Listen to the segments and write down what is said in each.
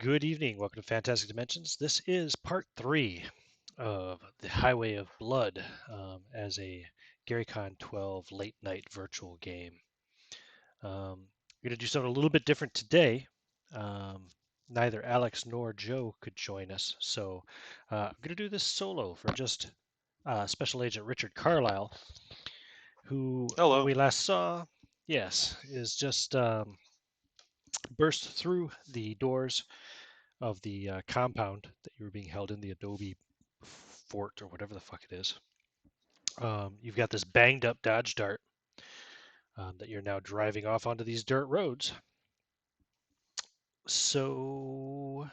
Good evening. Welcome to Fantastic Dimensions. This is part 3 of the Highway of Blood as a GaryCon 12 late night virtual game. We're going to do something a little bit different today. Neither Alex nor Joe could join us, so I'm going to do this solo for just Special Agent Richard Carlyle, who, when Hello. we last saw, yes, is just burst through the doors of the compound that you were being held in, the Adobe fort or whatever the fuck it is. You've got this banged up Dodge Dart that you're now driving off onto these dirt roads. So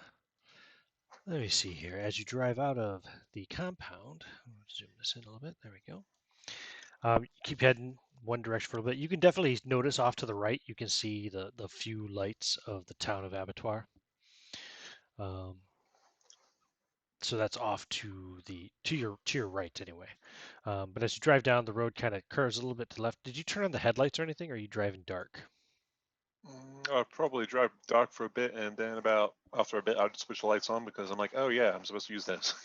let me see here. As you drive out of the compound, zoom this in a little bit. There we go. Keep heading one direction for a little bit. You can definitely notice off to the right. You can see the few lights of the town of Abattoir. So that's off to your right anyway. But as you drive down, the road kind of curves a little bit to the left. Did you turn on the headlights or anything, or are you driving dark? I'll probably drive dark for a bit, and then after a bit, I'll just switch the lights on because I'm like, oh yeah, I'm supposed to use this.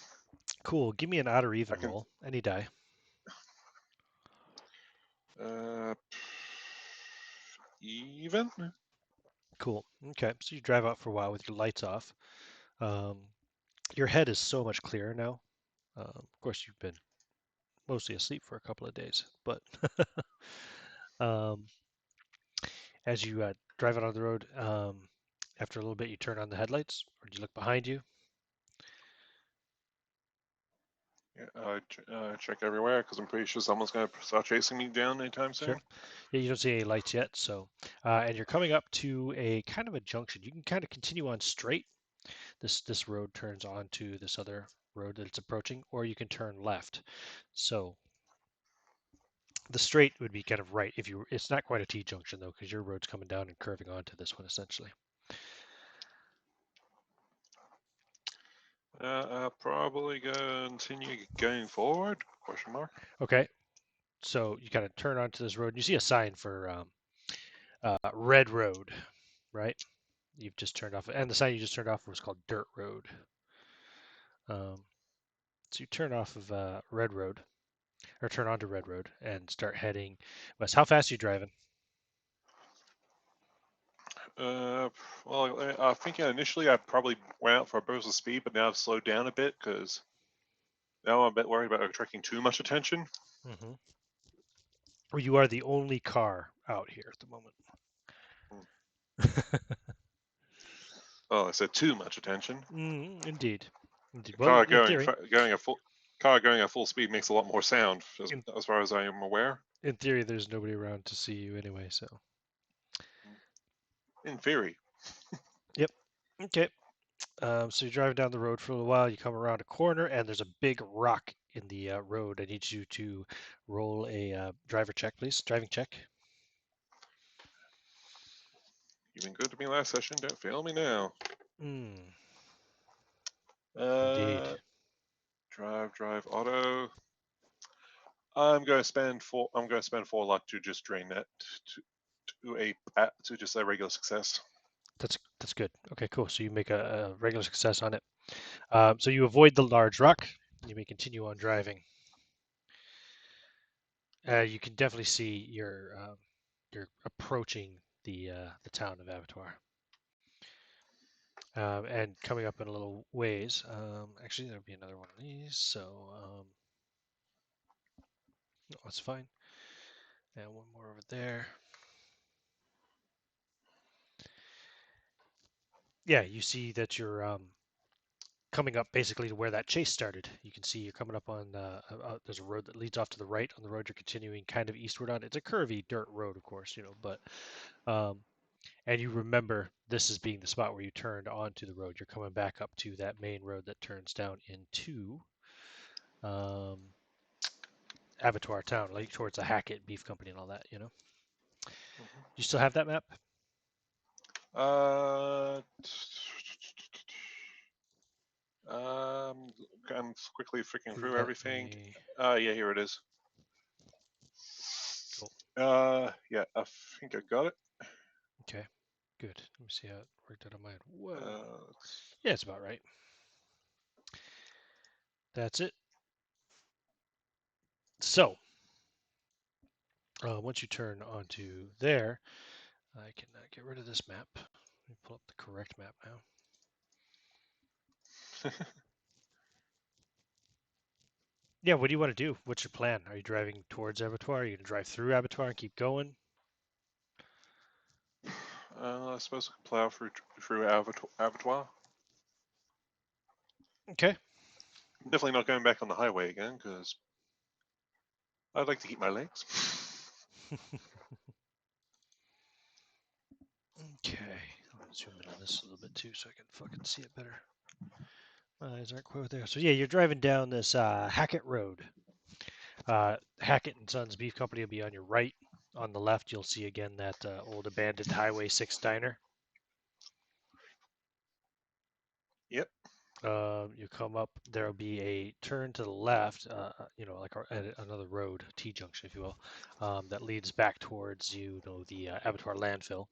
Cool. Give me an odd or I even can. roll. Any die. Uh, Even. Cool. Okay. So you drive out for a while with your lights off. Um, your head is so much clearer now. Of course, you've been mostly asleep for a couple of days, but um, as you drive out on the road, after a little bit, you turn on the headlights, or do you look behind you? Yeah, check everywhere because I'm pretty sure someone's gonna start chasing me down anytime Sure. soon. Yeah, you don't see any lights yet. So, and you're coming up to a kind of a junction. You can kind of continue on straight. This road turns onto this other road that it's approaching, or you can turn left. So the straight would be kind of right if you. It's not quite a T junction though, because your road's coming down and curving onto this one essentially. I'll probably continue going forward? Question mark. Okay. So you kind of turn onto this road, and you see a sign for Red Road, right? You've just turned off, and the sign you just turned off was called Dirt Road. Um, so you turn off of Red Road, or turn onto Red Road and start heading west. How fast are you driving? Uh, I think initially I probably went out for a burst of speed, but now I've slowed down a bit because now I'm a bit worried about attracting too much attention. Mm-hmm. Or you are the only car out here at the moment. Oh, I said too much attention. Indeed, indeed. A Well, car in going theory, going at full speed makes a lot more sound, in, as far as I am aware. in theory, there's nobody around to see you anyway. So, In theory. yep. Okay. So you're driving down the road for a little while. You come around a corner, and there's a big rock in the road. I need you to roll a driver check, please. Driving check. You've been good to me last session. Don't fail me now. Mm, indeed. Uh, drive, auto. I'm going to spend 4 luck to just drain that to just a regular success. That's good. Okay, cool. So you make a regular success on it. So you avoid the large rock. You may continue on driving. You can definitely see you're approaching the town of Abattoir, and coming up in a little ways. Actually, there'll be another one of these, so no, that's fine. And one more over there. Yeah, you see that you're coming up basically to where that chase started. You can see you're coming up on there's a road that leads off to the right. On the road you're continuing kind of eastward on. It's a curvy dirt road, of course, but um, and you remember this as being the spot where you turned onto the road. You're coming back up to that main road that turns down into um, Abattoir Town, like towards the Hackett Beef Company and all that. You still have that map? Uh, I'm quickly freaking through Let everything. me. Yeah, here it is. Cool. Yeah, I think I got it. Okay. Good. Let me see how it worked out on mine. Whoa. It's Yeah, it's about right. That's it. So, once you turn onto there, I can get rid of this map. Let me pull up the correct map now. Yeah, what do you want to do? What's your plan? Are you driving towards Abattoir? Are you going to drive through Abattoir and keep going? I suppose I can plow through abattoir. Okay. Definitely not going back on the highway again because I'd like to keep my legs. Okay. I'll zoom in on this a little bit too so I can fucking see it better. My eyes aren't quite there. So yeah, you're driving down this Hackett Road. Hackett and Sons Beef Company will be on your right. On the left, you'll see again that old abandoned Highway 6 diner. Yep. You come up, there'll be a turn to the left, like another road, T junction, if you will, that leads back towards the Abattoir landfill.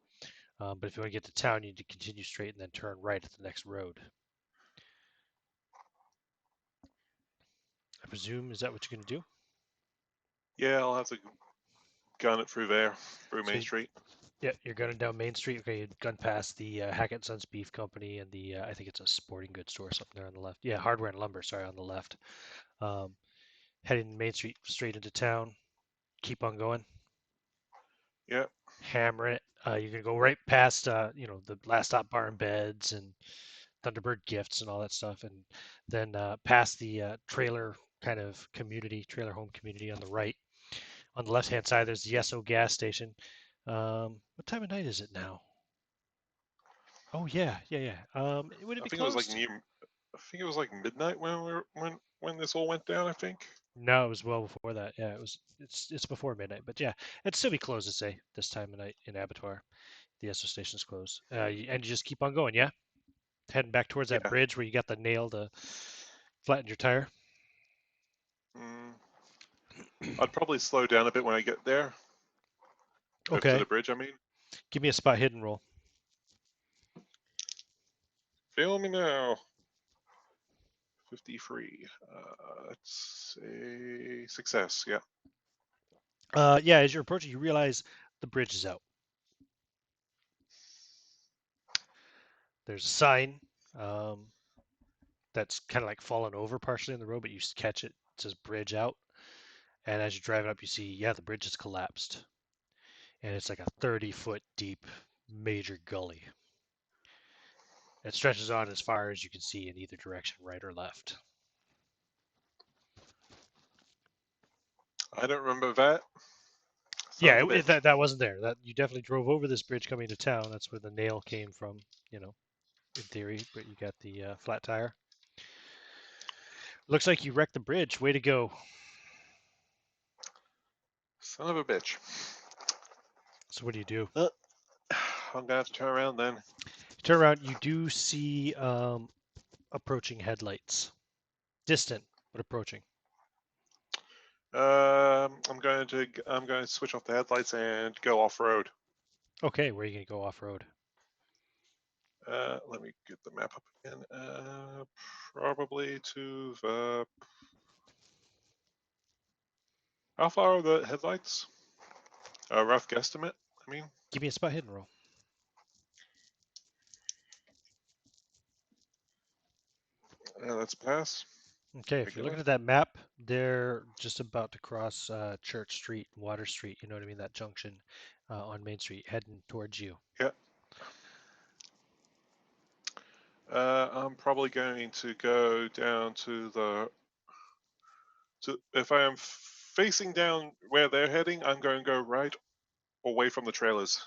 But if you want to get to town, you need to continue straight and then turn right at the next road. I presume, is that what you're going to do? Yeah, I'll have to gun it through there, through So, Main Street. yeah, you're gunning down Main Street. Okay, you gun past the Hackett Sons Beef Company and the, I think it's a sporting goods store, something there on the left. Yeah, hardware and lumber, sorry, on the left. Um, Heading Main Street straight into town. Keep on going. Yep. Hammer it. You're gonna go right past, the Last Stop Bar and Beds and Thunderbird Gifts and all that stuff, and then past the trailer home community on the right. On the left-hand side, there's the Esso gas station. What time of night is it now? Oh yeah, yeah, yeah. Would it I be think it was like closed? near. I think it was like midnight when this all went down. I think. No, it was well before that. Yeah, it was. It's before midnight, but yeah, it'd still be closed at say this time of night in Abattoir. The Esso station's closed, and you just keep on going. Yeah, heading back towards that Yeah. bridge where you got the nail to flatten your tire. Mm, I'd probably slow down a bit when I get there, to Okay, the bridge. I mean, give me a spot hidden roll. feel me now. 53. It's a success. Yeah. Yeah, as you're approaching, you realize the bridge is out. There's a sign um, that's kind of like fallen over partially in the road, but you catch it. It says bridge out. And as you drive it up, you see, yeah, the bridge has collapsed. And it's like a 30-foot deep major gully. It stretches on as far as you can see in either direction, right or left. I don't remember that. Son of Yeah, a bitch. that wasn't there. That you definitely drove over this bridge coming to town. That's where the nail came from. In theory, but you got the flat tire. Looks like you wrecked the bridge. Way to go. Son of a bitch. So what do you do? Uh, I'm gonna have to turn around then. You turn around. You do see approaching headlights. Distant, but approaching. I'm going to switch off the headlights and go off road. Okay, where are you going to go off road? Let me get the map up again. Probably to the. How far are the headlights? A rough guesstimate. I mean, Give me a spot hidden roll. that's a pass. Okay, if you're Regular. looking at that map, they're just about to cross Church Street, Water Street. You know what I mean? That junction on Main Street, heading towards you. Yeah. I'm probably going to go down to the. If I am facing down where they're heading, I'm going to go right away from the trailers.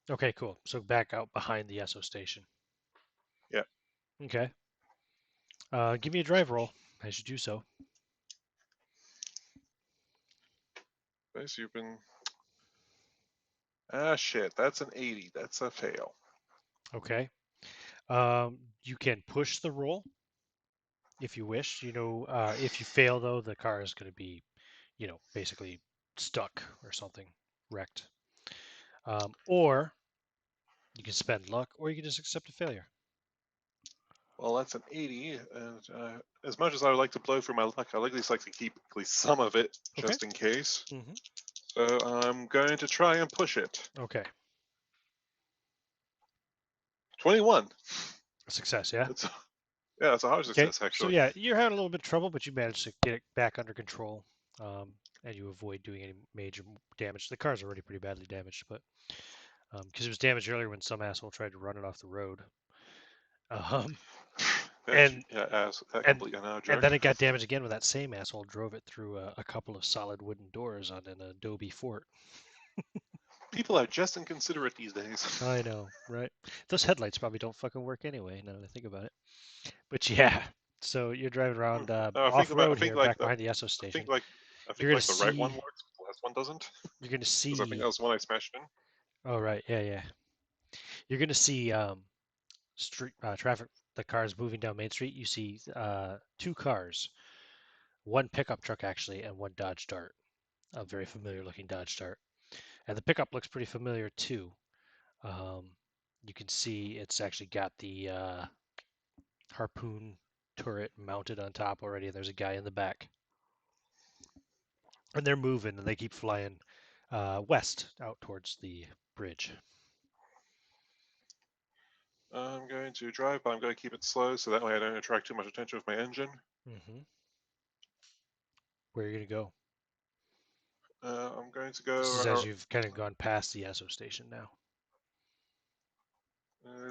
Okay, cool. So back out behind the Esso station. Yeah. Okay. Give me a drive roll as you do so. Nice, you've been. Ah, shit. That's an 80. That's a fail. Okay. You can push the roll if you wish. If you fail though, the car is going to be, basically stuck or something, wrecked. Or You can spend luck, or you can just accept a failure. Well, that's an 80, and as much as I would like to blow through my luck, I would at least like to keep at least some of it Okay. just in case. Mm-hmm. So I'm going to try and push it. Okay. 21. Success, yeah? That's yeah, it's a hard Okay. success So, actually. yeah, you're having a little bit of trouble, but you managed to get it back under control. And you avoid doing any major damage. The car's already pretty badly damaged, but because it was damaged earlier when some asshole tried to run it off the road. Um, That and yeah, as that and complete another and joke. then it got damaged again when that same asshole drove it through a couple of solid wooden doors on an adobe fort. People are just inconsiderate these days. I know, right? Those headlights probably don't fucking work anyway. Now that I think about it. But yeah, so you're driving Hmm. around I off-road think here, like back behind the Esso I think station. like I You're think gonna like the right one see. works, but the last one doesn't. You're gonna Because I think that see. was the one I smashed in. Oh right, yeah, yeah. You're gonna see street traffic. The cars moving down Main Street. You see two cars, one pickup truck actually, and one Dodge Dart, a very familiar looking Dodge Dart. And the pickup looks pretty familiar too. Um, you can see it's actually got the harpoon turret mounted on top already, and there's a guy in the back. And they're moving, and they keep flying west out towards the bridge. I'm going to drive, but I'm going to keep it slow so that way I don't attract too much attention with my engine. Hmm. Where are you gonna go? I'm going to This go is as you've kind of gone past the Esso station now.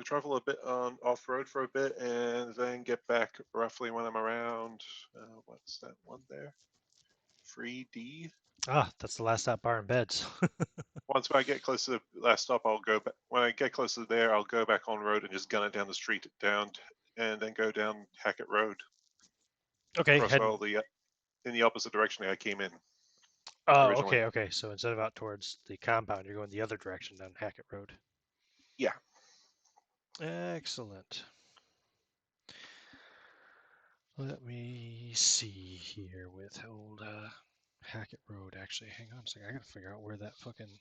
travel a bit on off road for a bit, and then get back roughly when I'm around. What's that one there? 3D. Ah, that's the last stop bar and beds. Once I get close to the last stop, I'll go back. When I get close to there, I'll go back on road and just gun it down the street and then go down Hackett Road Okay, across heading. all the in the opposite direction I came in Oh, originally. okay, okay. So instead of out towards the compound, you're going the other direction down Hackett Road. Yeah. Excellent. Let me see here with old Hackett Road. Actually, hang on a second. I gotta figure out where that fucking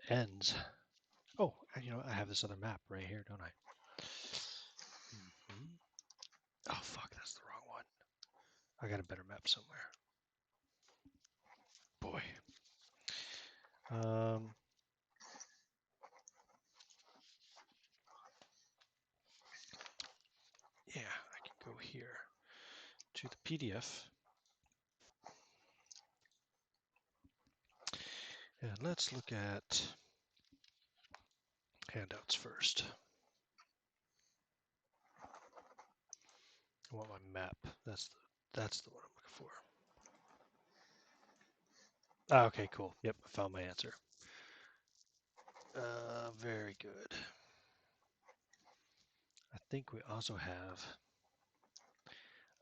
ends. Oh, I have this other map right here, don't I? Hmm. Oh, fuck, that's the wrong one. I got a better map somewhere. Boy. Um, yeah, I can go here to the PDF. And let's look at handouts first. I want my map. That's the one I'm looking for. Ah, okay, cool. Yep, I found my answer. Very good. I think we also have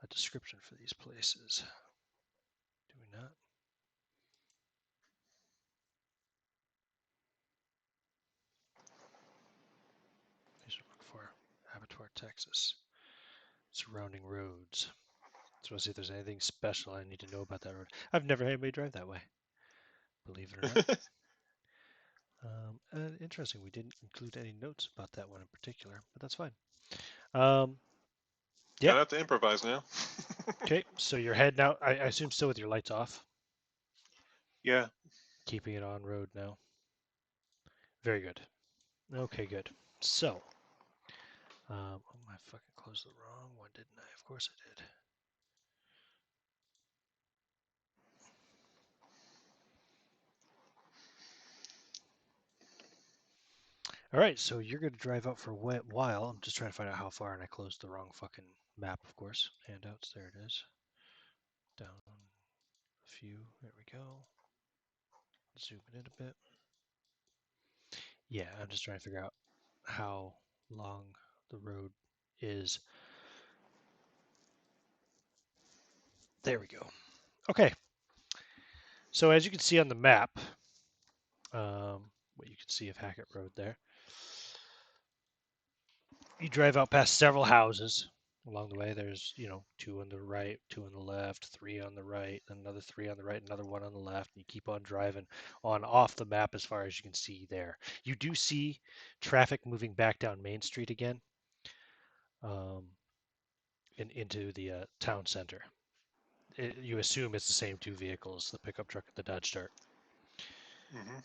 a description for these places. Do we not? Here's what I'm looking for. Abattoir, Texas. Surrounding roads. So let's see if there's anything special I need to know about that road. I've never had anybody drive that way, believe it or not. And interesting, we didn't include any notes about that one in particular, but that's fine. Um, yep. Gonna have to improvise now. Okay, so you're heading out. I assume still with your lights off, Yeah. keeping it on road now. Very good. Okay, good. So, oh, I fucking closed the wrong one, didn't I? Of course I did. All right, so you're going to drive out for a while. I'm just trying to find out how far, and I closed the wrong fucking map, of course. Handouts, there it is. Down a few. There we go. Zoom it in a bit. Yeah, I'm just trying to figure out how long the road is. There we go. Okay. So as you can see on the map, what you can see of Hackett Road there, you drive out past several houses. Along the way, there's, two on the right, two on the left, three on the right, another three on the right, another one on the left. And you keep on driving on off the map as far as you can see there. You do see traffic moving back down Main Street again, um, into the town center. You assume it's the same two vehicles, the pickup truck and the Dodge Dart. Hmm.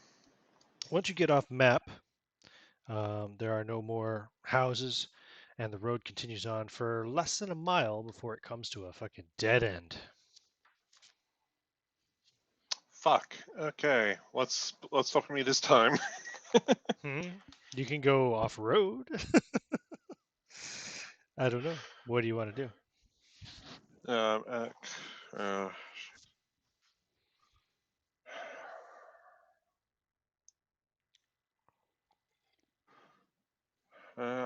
Once you get off map, there are no more houses, and the road continues on for less than a mile before it comes to a fucking dead end. Fuck. Okay, let's stop me this time. Hmm. You can go off road. I don't know. What do you want to do? Um, uh, uh,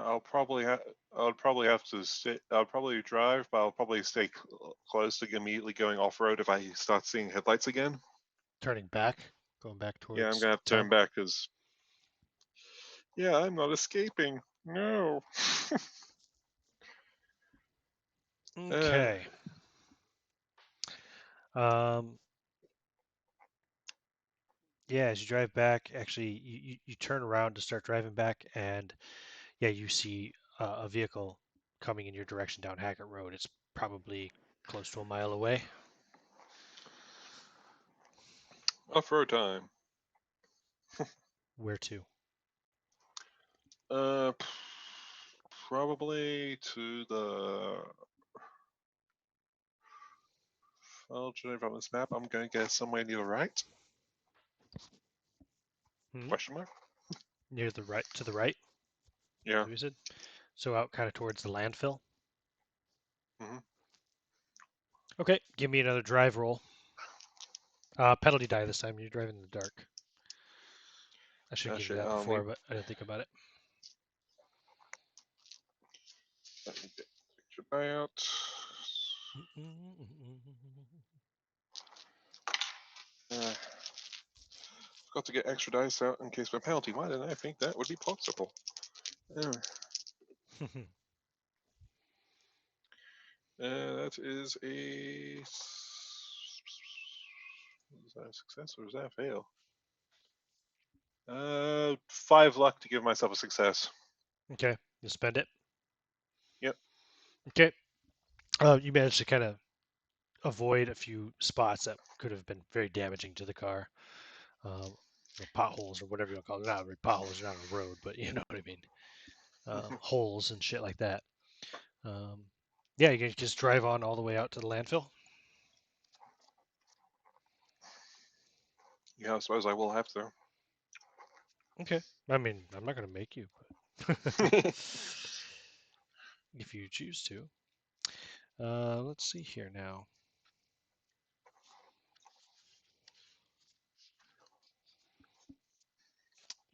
I'll probably have. I'll probably have to stay. I'll probably drive, but I'll probably stay close to immediately going off road if I start seeing headlights again. Turning back, going back Yeah, I'm towards gonna have to turn town. back because yeah, I'm not escaping. No. uh, Okay. Um, yeah, as you drive back, actually, you turn around to start driving back, and yeah, you see a vehicle coming in your direction down Hackett Road. It's probably close to a mile away. off road time. Where to? Uh, probably to the. I'll drive on this map. I'm gonna get somewhere near the right. Hmm? Question mark. Near the right, to the right, Yeah. as we said. So out kind of towards the landfill. Hmm. Okay, give me another drive roll. Penalty die this time. You're driving in the dark. I should have given you Shit. that I'll before, need. but I didn't think about it. Let me get the picture out. Uh, Got to get extra dice out in case of a penalty. Why didn't I think that would be possible? Uh, that is a. Is that a success or is that a fail? 5 luck to give myself a success. Okay, you spend it. Yep. Okay, you managed to kind of avoid a few spots that could have been very damaging to the car. Um, potholes or whatever you want to call it. Not really potholes, you're not on a road, but you know what I mean. Holes and shit like that. Um, yeah, you can just drive on all the way out to the landfill. Yeah, I suppose I will have to. Okay. I mean, I'm not going to make you, but if you choose to. Let's see here now.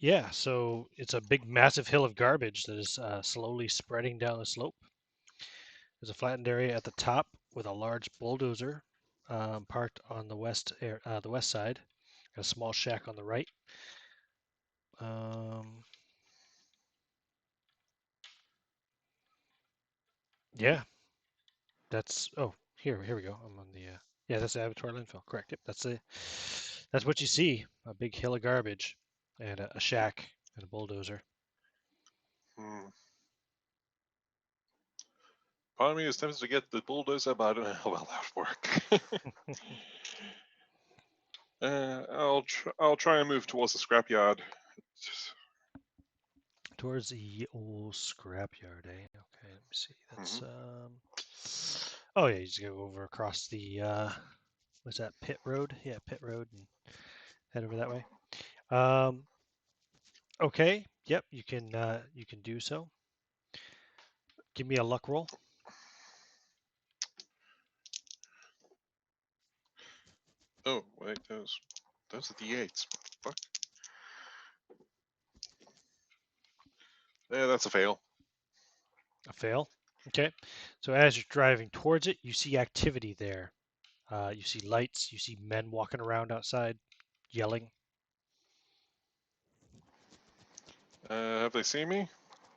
Yeah, so it's a big, massive hill of garbage that is slowly spreading down the slope. There's a flattened area at the top with a large bulldozer parked on the west side, and a small shack on the right. Um, yeah, that's here we go. I'm on the yeah, that's the abattoir landfill. Correct. Yep, that's what you see. A big hill of garbage and a shack and a bulldozer. Hmm. Part of me is tempted to get the bulldozer, but I don't know how well that would work. I'll try and move towards the scrapyard. Towards the old scrapyard, eh? Okay, let me see. That's Hmm. oh yeah, you just go over across the what's that, pit road? Yeah, pit road, and head over that way. Um, okay, yep, you can do so. Give me a luck roll. Oh wait, those are the eights. Fuck. Yeah, that's a fail. A fail. Okay. So as you're driving towards it, you see activity there. You see lights. You see men walking around outside, yelling. Have they seen me?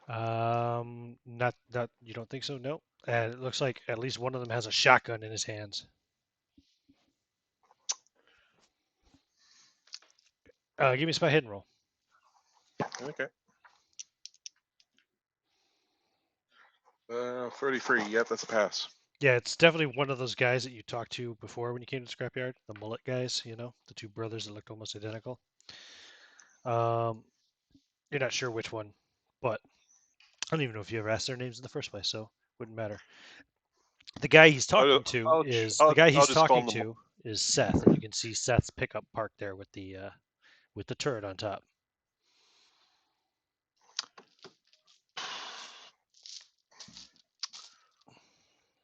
Not you don't think so? No. And it looks like at least one of them has a shotgun in his hands. Give me a spot hidden roll. Okay. 33. Yep, that's a pass. Yeah, it's definitely one of those guys that you talked to before when you came to the scrapyard. The mullet guys, the two brothers that looked almost identical. Um, you're not sure which one, but I don't even know if you ever asked their names in the first place, so wouldn't matter. The guy he's I'll talking to I'll is the I'll, guy I'll he's just call talking them. to is Seth, and you can see Seth's pickup parked there with the turret on top.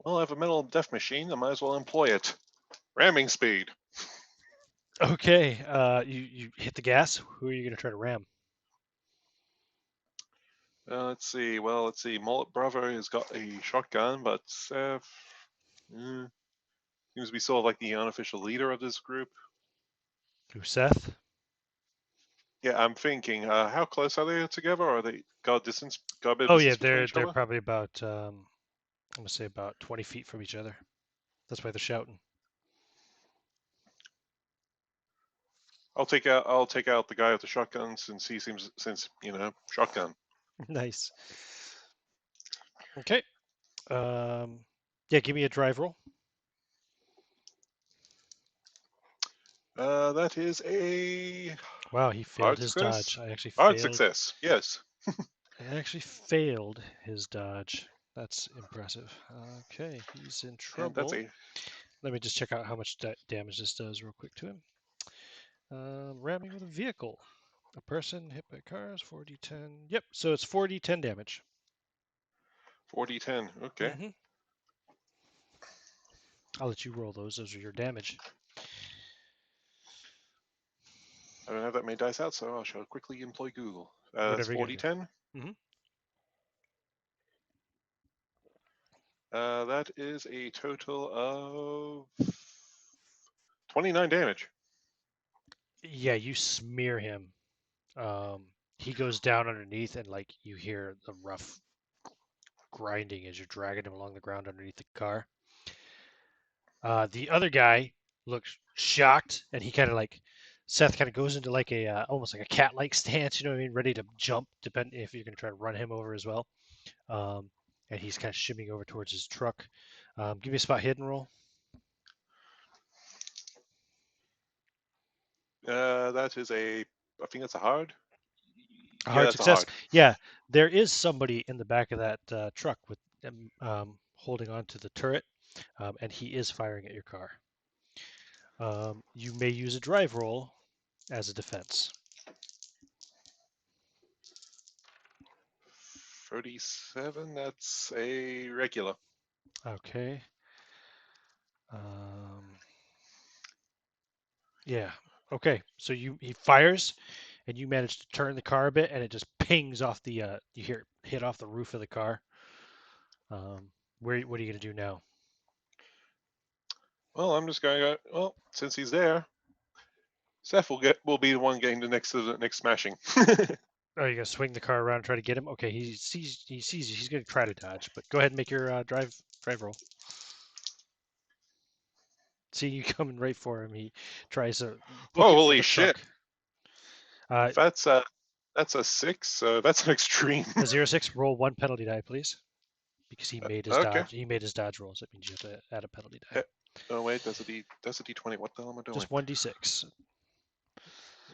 Well, I have a metal death machine. I might as well employ it. Ramming speed. Okay, you hit the gas. Who are you gonna try to ram? Let's see. Well, let's see. Mullet Brother has got a shotgun, but Seth seems to be sort of like the unofficial leader of this group. Who, Seth? Yeah, I'm thinking. How close are they together? Are they got distance? Got a bit of Oh yeah, distance between they're each they're other? probably about I'm gonna say about 20 feet from each other. That's why they're shouting. I'll take out the guy with the shotgun since shotgun. Nice. Okay. Yeah, give me a drive roll. That is a Wow, he failed hard his success. dodge. I actually Hard failed. success. Yes. I actually failed his dodge. That's impressive. Okay, he's in And that's trouble. a Let me just check out how much damage this does real quick to him. Ramming with a vehicle. A person hit by cars, 4d10. Yep, so it's 4d10 damage. 4d10. Okay. Mm-hmm. I'll let you roll those. Those are your damage. I don't have that many dice out, so I shall quickly employ Google. That's Whatever you gotta 4d10. do. Mm-hmm. That is a total of 29 damage. Yeah, you smear him. He goes down underneath, and like you hear the rough grinding as you're dragging him along the ground underneath the car. The other guy looks shocked, and he kind of like Seth kind of goes into like a almost like a cat-like stance. You know what I mean? Ready to jump, depend if you're gonna try to run him over as well. Um, and he's kind of shimmying over towards his truck. Give me a spot hidden roll. That is a. I think that's a hard. A Yeah, hard that's a success. hard. Yeah, there is somebody in the back of that truck with holding on to the turret, and he is firing at your car. You may use a drive roll as a defense. 37. That's a regular. Okay. Um, yeah. Okay. So he fires, and you manage to turn the car a bit, and it just pings off the. You hear it hit off the roof of the car. What are you gonna do now? Well, I'm just going to. Well, since he's there, Seth will be the one getting the next smashing. Oh, you're gonna swing the car around and try to get him. Okay, he sees you. He's gonna try to dodge, but go ahead and make your drive roll. See you coming right for him. He tries to book it for Holy the shit! truck. Uh, That's a that's a 6. So that's an extreme. a 0-6. Roll one penalty die, please, because he made his Okay. dodge. He made his dodge rolls. That means you have to add a penalty die. Eh, Oh wait, that's a D. That's a D20. What the hell am I doing? Just 1d6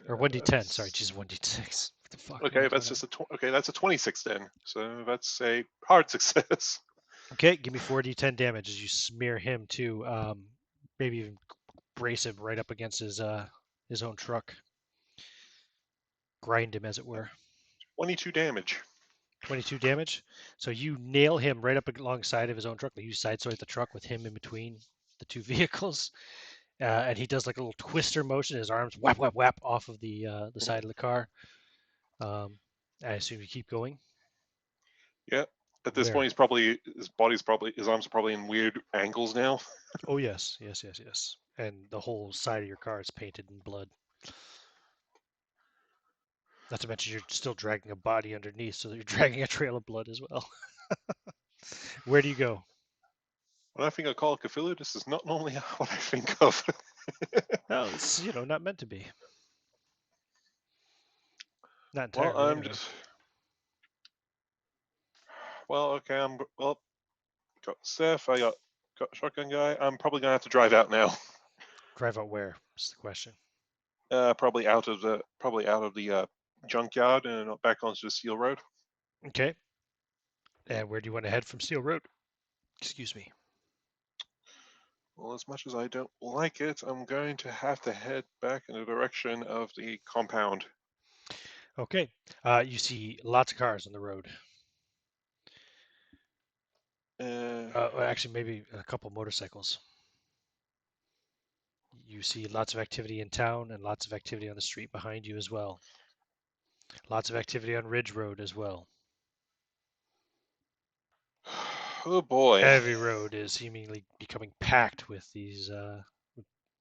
or 1d10. Sorry, That's just 1d6. What the fuck am I okay. talking That's about? just okay. That's a 26 then. So that's a hard success. Okay, give me 4d10 damage as you smear him too. Maybe even brace him right up against his own truck. Grind him, as it were. 22 damage. 22 damage. So you nail him right up alongside of his own truck. You sideswipe the truck with him in between the two vehicles, and he does like a little twister motion. His arms whap whap whap off of the Mhm. side of the car. I assume you keep going. Yeah. At this point, Where? his arms are probably in weird angles now. Oh yes, yes, yes, yes. And the whole side of your car is painted in blood. Not to mention you're still dragging a body underneath, so you're dragging a trail of blood as well. Where do you go? When I think of Call of Cthulhu, this is not normally what I think of. Well, it's not meant to be. Not Well, entirely, anyway. okay. Well. Got Seth. I got Shotgun Guy. I'm probably gonna have to drive out now. Drive out where? Is the question. Probably out of the junkyard and back onto the Steel Road. Okay. And where do you want to head from Steel Road? Excuse me. Well, as much as I don't like it, I'm going to have to head back in the direction of the compound. Okay. You see lots of cars on the road. Well, actually, maybe a couple motorcycles. You see lots of activity in town and lots of activity on the street behind you as well. Lots of activity on Ridge Road as well. Oh boy. Every road is seemingly becoming packed with these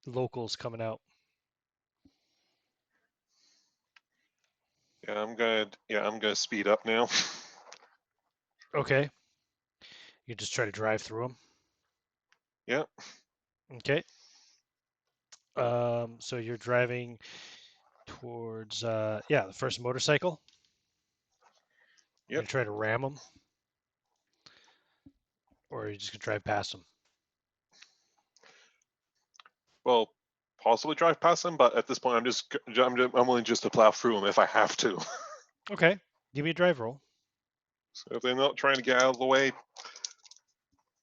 locals coming out. I'm gonna speed up now. Okay. You just try to drive through them. Yeah. Okay. So you're driving towards yeah, the first motorcycle. You're Yep. gonna try to ram them, or you're just gonna drive past them. Well, possibly drive past them, but at this point, I'm willing just to plow through them if I have to. Okay. Give me a drive roll. So if they're not trying to get out of the way,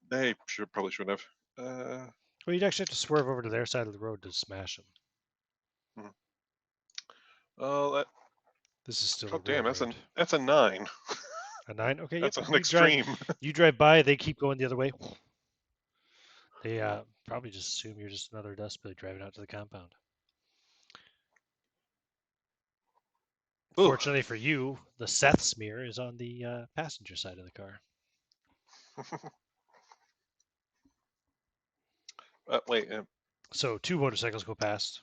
they probably shouldn't have. Well, you'd actually have to swerve over to their side of the road to smash them. Hmm. Oh, This is still a God real damn, road. that's a 9. A 9. Okay. Yep. That's an You drive. extreme. You drive by. They keep going the other way. They probably just assume you're just another Dustbilly driving out to the compound. Ooh. Fortunately for you, the Seth smear is on the passenger side of the car. Wait. So two motorcycles go past,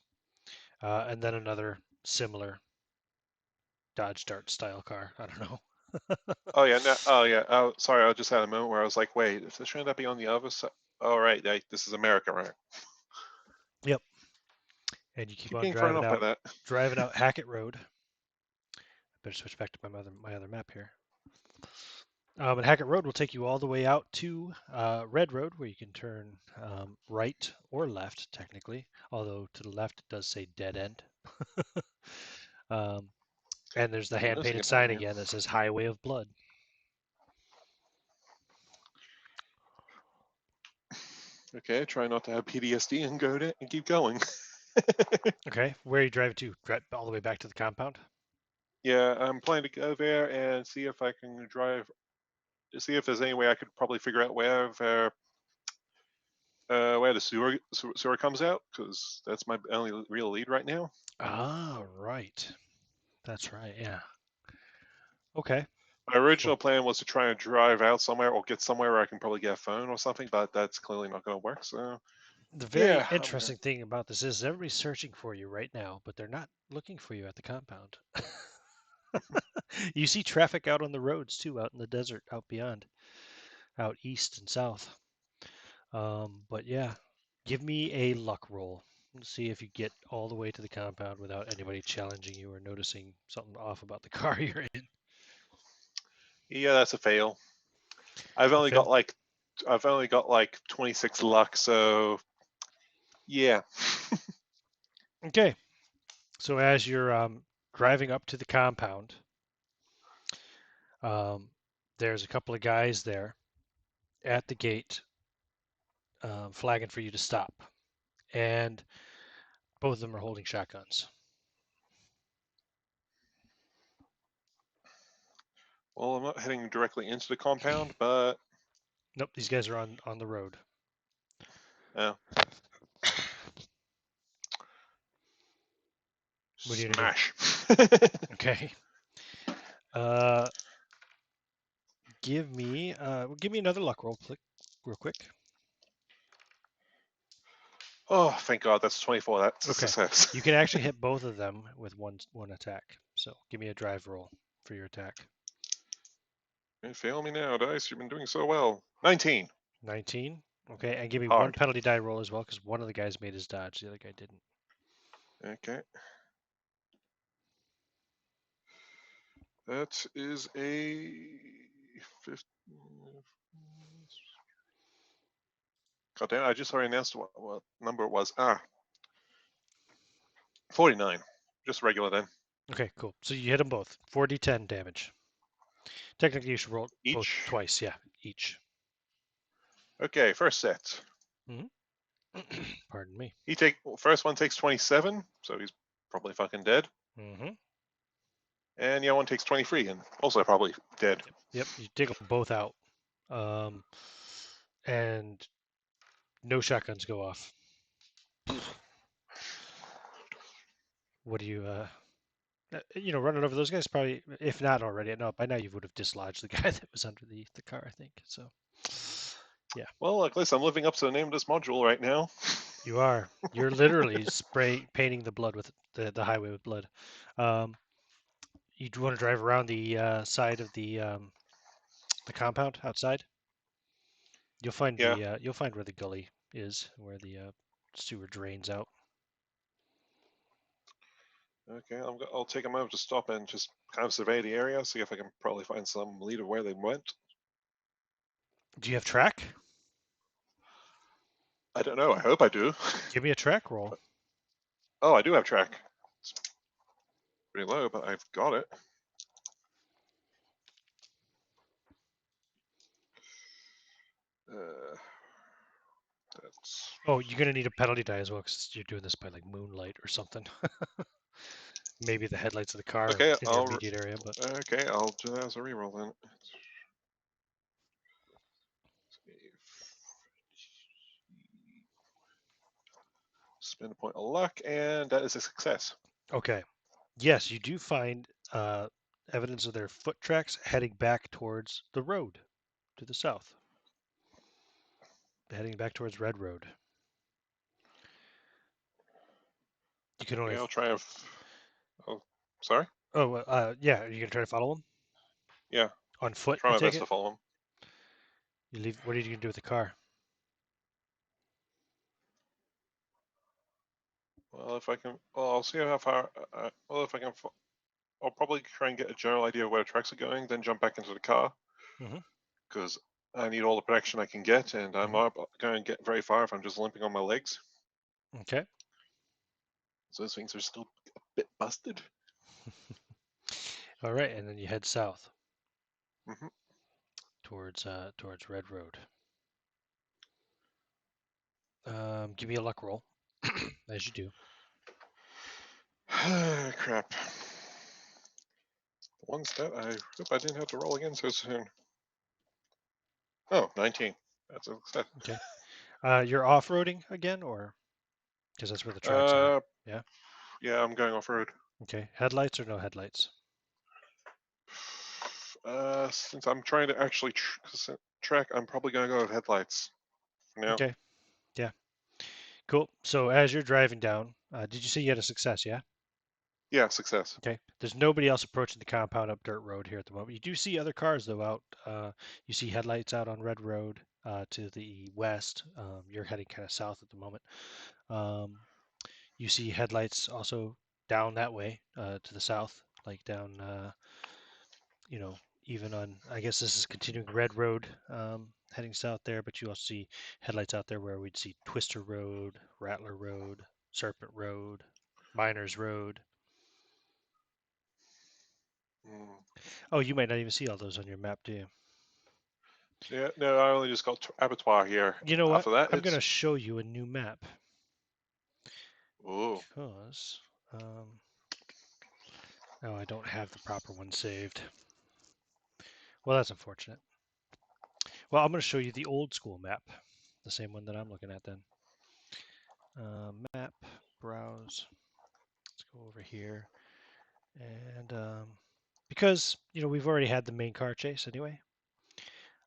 and then another similar Dodge Dart style car. I don't know. Oh yeah. No, oh yeah. Oh, sorry. I just had a moment where I was like, wait, if this shouldn't that be on the other side? All right. This is America, right? Yep. And you keep Keep on getting thrown off by that. driving out Hackett Road. Better switch back to my other map here. And Hackett Road will take you all the way out to Red Road, where you can turn right or left, technically. Although to the left it does say dead end. um, and there's the I'm hand noticing painted it now. sign Yeah. again that says Highway of Blood. Okay. Try not to have PTSD and and keep going. Okay, where are you driving to? Drive all the way back to the compound? Yeah. I'm planning to go there and see if I can see if there's any way I could probably figure out where the sewer comes out, because that's my only real lead right now. Ah, right. That's right. Yeah. Okay. My original Well, plan was to try and drive out somewhere or get somewhere where I can probably get a phone or something, but that's clearly not going to work. So the very yeah, interesting thing about this is everybody's searching for you right now, but they're not looking for you at the compound. You see traffic out on the roads too, out in the desert, out beyond, out east and south. But yeah, give me a luck roll. Let's see if you get all the way to the compound without anybody challenging you or noticing something off about the car you're in. yeah, that's a fail. I've A only got fail. like I've only got like 26 luck, so yeah. Okay. So as you're driving up to the compound, um, there's a couple of guys there at the gate flagging for you to stop, and both of them are holding shotguns. Well, I'm not heading directly into the compound, but Nope, these guys are on the road. uh, What are you gonna do? smash. Okay. Uh, give me another luck roll, real quick. Oh, thank God, that's 24. That's a Okay. success. You can actually hit both of them with one attack. So give me a drive roll for your attack. Fail me now, dice. You've been doing so well. 19. 19. Okay, and give me one Hard. penalty die roll as well, because one of the guys made his dodge, the other guy didn't. Okay. That is a 50. God damn, I just already announced what number it was. 49. Just regular then. Okay, cool. So you hit them both. 4d10 damage. Technically, you should roll both Each. twice. Yeah, each. Okay, first set. Hmm. Pardon me. First one takes 27, so he's probably fucking dead. Hmm. And the other one takes 23 and also probably dead. Yep. Yep. You take them both out, um, and no shotguns go off. What do you? Running over those guys probably, if not already, no, by now you would have dislodged the guy that was under the car, I think. So, yeah, Well, at least I'm living up to the name of this module right now. you are. You're literally painting the blood with the highway with blood. Um, you do want to drive around the side of the compound outside. Yeah. You'll find where the gully is, where the sewer drains out. Okay, I'll take a moment to stop and just kind of survey the area, see if I can probably find some lead of where they went. Do you have track? I don't know. I hope I do. Give me a track roll. Oh, I do have track. It's pretty low, but I've got it. Uh, that's Oh, you're gonna need a penalty die as well because you're doing this by like moonlight or something. Maybe the headlights of the car are okay. in your immediate area, but I'll do that as a reroll then. Spend a point of luck, and that is a success. okay. Yes, you do find evidence of their foot tracks heading back towards the road to the south, heading back towards Red Road. You can only. Okay, I'll try and. Oh, sorry. Oh, yeah. Are you gonna try to follow them Yeah, on foot? try I my take best it. to follow him. You leave. What are you gonna do with the car? Well, if I can, well, I'll see how far. Well, if I can, I'll probably try and get a general idea of where the tracks are going, then jump back into the car Hmm. because I need all the protection I can get, and I'm Hmm. not going to get very far if I'm just limping on my legs. Okay. So those things are still a bit busted. All right, and then you head south Hmm. towards Red Road. Give me a luck roll, as you do. Crap. One step. I hope I didn't have to roll again so soon. Oh, 19. That's a success. Okay. You're off-roading again, or because that's where the tracks are. Uh, Yeah. yeah, I'm going off road. Okay. Headlights or no headlights? Since I'm trying to actually track, I'm probably going to go with headlights for now. Okay. Yeah. Cool. So as you're driving down, did you say you had a success? Yeah. Yeah, success. Okay. There's nobody else approaching the compound up dirt road here at the moment. You do see other cars though out. You see headlights out on Red Road to the west. You're heading kind of south at the moment. Um, you see headlights also down that way to the south, like down, even on, I guess this is continuing Red Road, heading south there, but you also see headlights out there where we'd see Twister Road, Rattler Road, Serpent Road, Miners Road. Mm. Oh, you might not even see all those on your map, do you? Yeah, no, I only just got abattoir here. You know what? After that, I'm going to it's show you a new map oh, because, oh, I don't have the proper one saved. Well, that's unfortunate. Well, I'm going to show you the old school map, the same one that I'm looking at then. Map, browse. Let's go over here. And because, we've already had the main car chase anyway,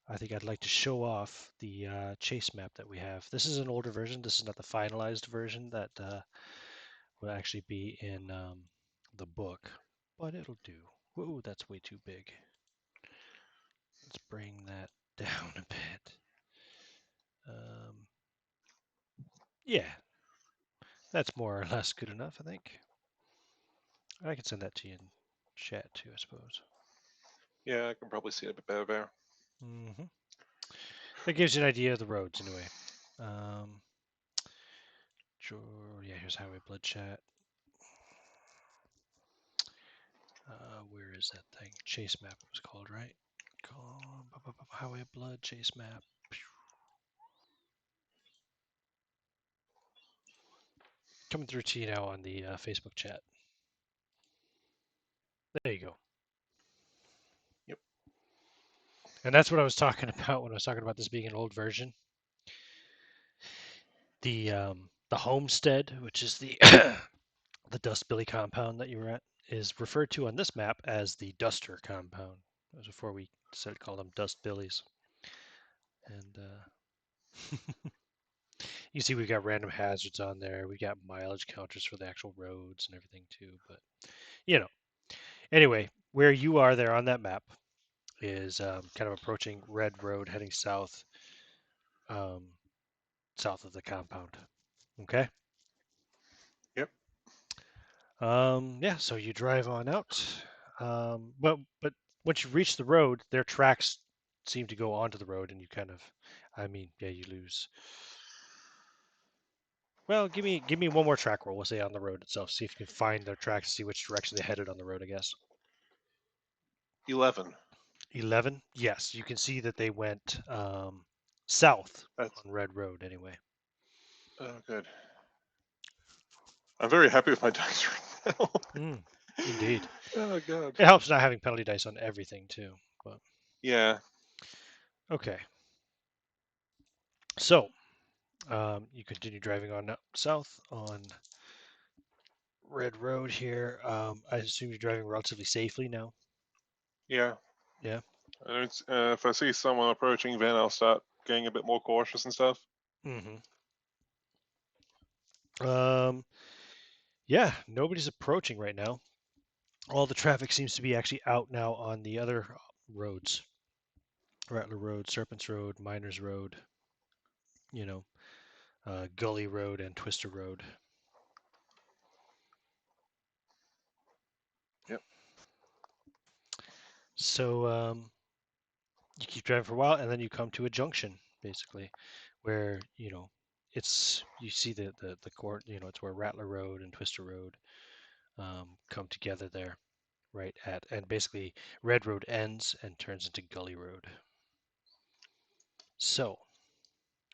I think I'd like to show off the chase map that we have. This is an older version. This is not the finalized version that will actually be in the book, but it'll do. Whoa, that's way too big. Let's bring that down a bit. Yeah, that's more or less good enough, I think. I can send that to you in chat too, I suppose. Yeah, I can probably see it a bit better there. Hmm. That gives you an idea of the roads anyway. Um, yeah, here's Highway Blood chat. Where is that thing? Chase map it was called, right? Highway Blood chase map. Coming through to you now on the Facebook chat. There you go. Yep. And that's what I was talking about when I was talking about this being an old version. The Homestead, which is the the Dustbilly compound that you were at, is referred to on this map as the Duster compound. That was before we decided to call them Dustbillies. And you see, we've got random hazards on there. We got mileage counters for the actual roads and everything too. But you know, anyway, where you are there on that map is kind of approaching Red Road, heading south, um, south of the compound. Okay. Yep. Yeah. So you drive on out. But once you reach the road, their tracks seem to go onto the road, and you kind of, I mean, yeah, you lose. Well, give me one more track roll. We'll say on the road itself. See if you can find their tracks. See which direction they headed on the road. I guess. 11. 11. Yes, you can see that they went south That's on Red Road. Anyway. good. I'm very happy with my dice right now. Mm, indeed. Oh god. It helps not having penalty dice on everything too. But Yeah. okay. So you continue driving on south on Red Road here. I assume you're driving relatively safely now. Yeah. Yeah. And if I see someone approaching, then I'll start getting a bit more cautious and stuff. Hmm. Um, yeah, nobody's approaching right now. All the traffic seems to be actually out now on the other roads. Rattler Road, Serpents Road, Miners Road, you know, Gully Road and Twister Road. Yep. So you keep driving for a while, and then you come to a junction, basically, where it's you see the court. It's where Rattler Road and Twister Road come together there, right at, and basically Red Road ends and turns into Gully Road. So,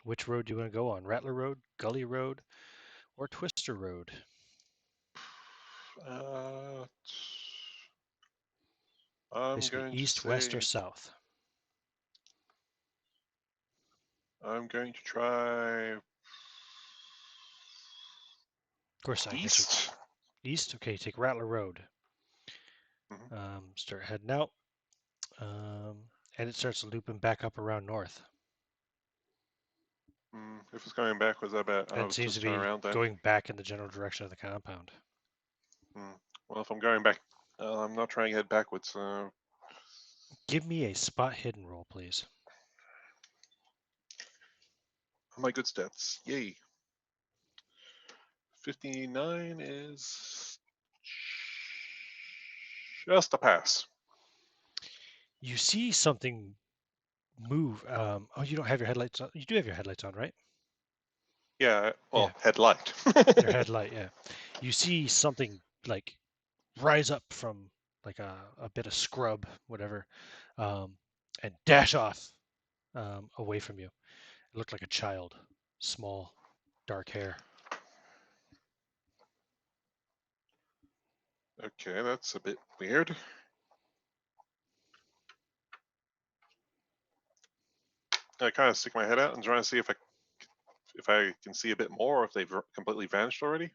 which road do you want to go on? Rattler Road, Gully Road, or Twister Road? Uh, I'm Basically, going to east, west, or say south. I'm going to try Of course, I guess east. east. Okay, take Rattler Road. Mhm. Start heading out, and it starts looping back up around north, If it's going backwards, I bet and I'll seems to just turn be around then. going back in the general direction of the compound. Mm. Well, if I'm going back, I'm not trying to head backwards. Give me a spot hidden roll, please. My good stats. Yay. 59 is just a pass. You see something move. Oh, you don't have your headlights on. You do have your headlights on, right? Yeah, Yeah, well, headlight. your headlight. Yeah. You see something like rise up from like a bit of scrub, whatever, um, and dash off away from you. It looked like a child, small, dark hair. Okay, that's a bit weird. I kind of stick my head out and try to see if I can see a bit more, or if they've completely vanished already.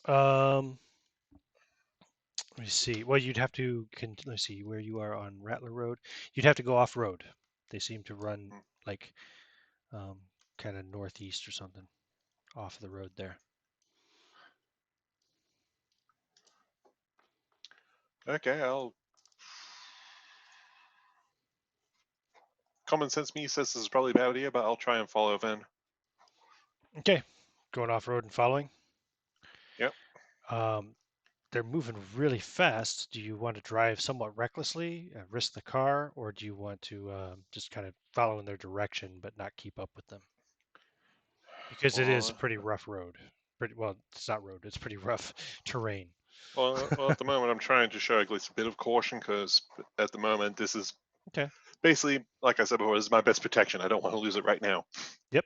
Um, Let me see. Well, you'd have to. Let's see where you are on Rattler Road. You'd have to go off road. They seem to run Hmm. like um, kind of northeast or something off the road there. Okay, I'll. common sense me says this is probably a bad idea, but I'll try and follow then. Okay, going off road and following. Yep. Um, they're moving really fast. Do you want to drive somewhat recklessly, risk the car, or do you want to just kind of follow in their direction but not keep up with them? Because it is a Well, pretty rough road. Pretty well, it's not road. It's pretty rough terrain. well, at the moment, I'm trying to show at least a bit of caution because at the moment, this is Okay. basically, like I said before, this is my best protection. I don't want to lose it right now. Yep.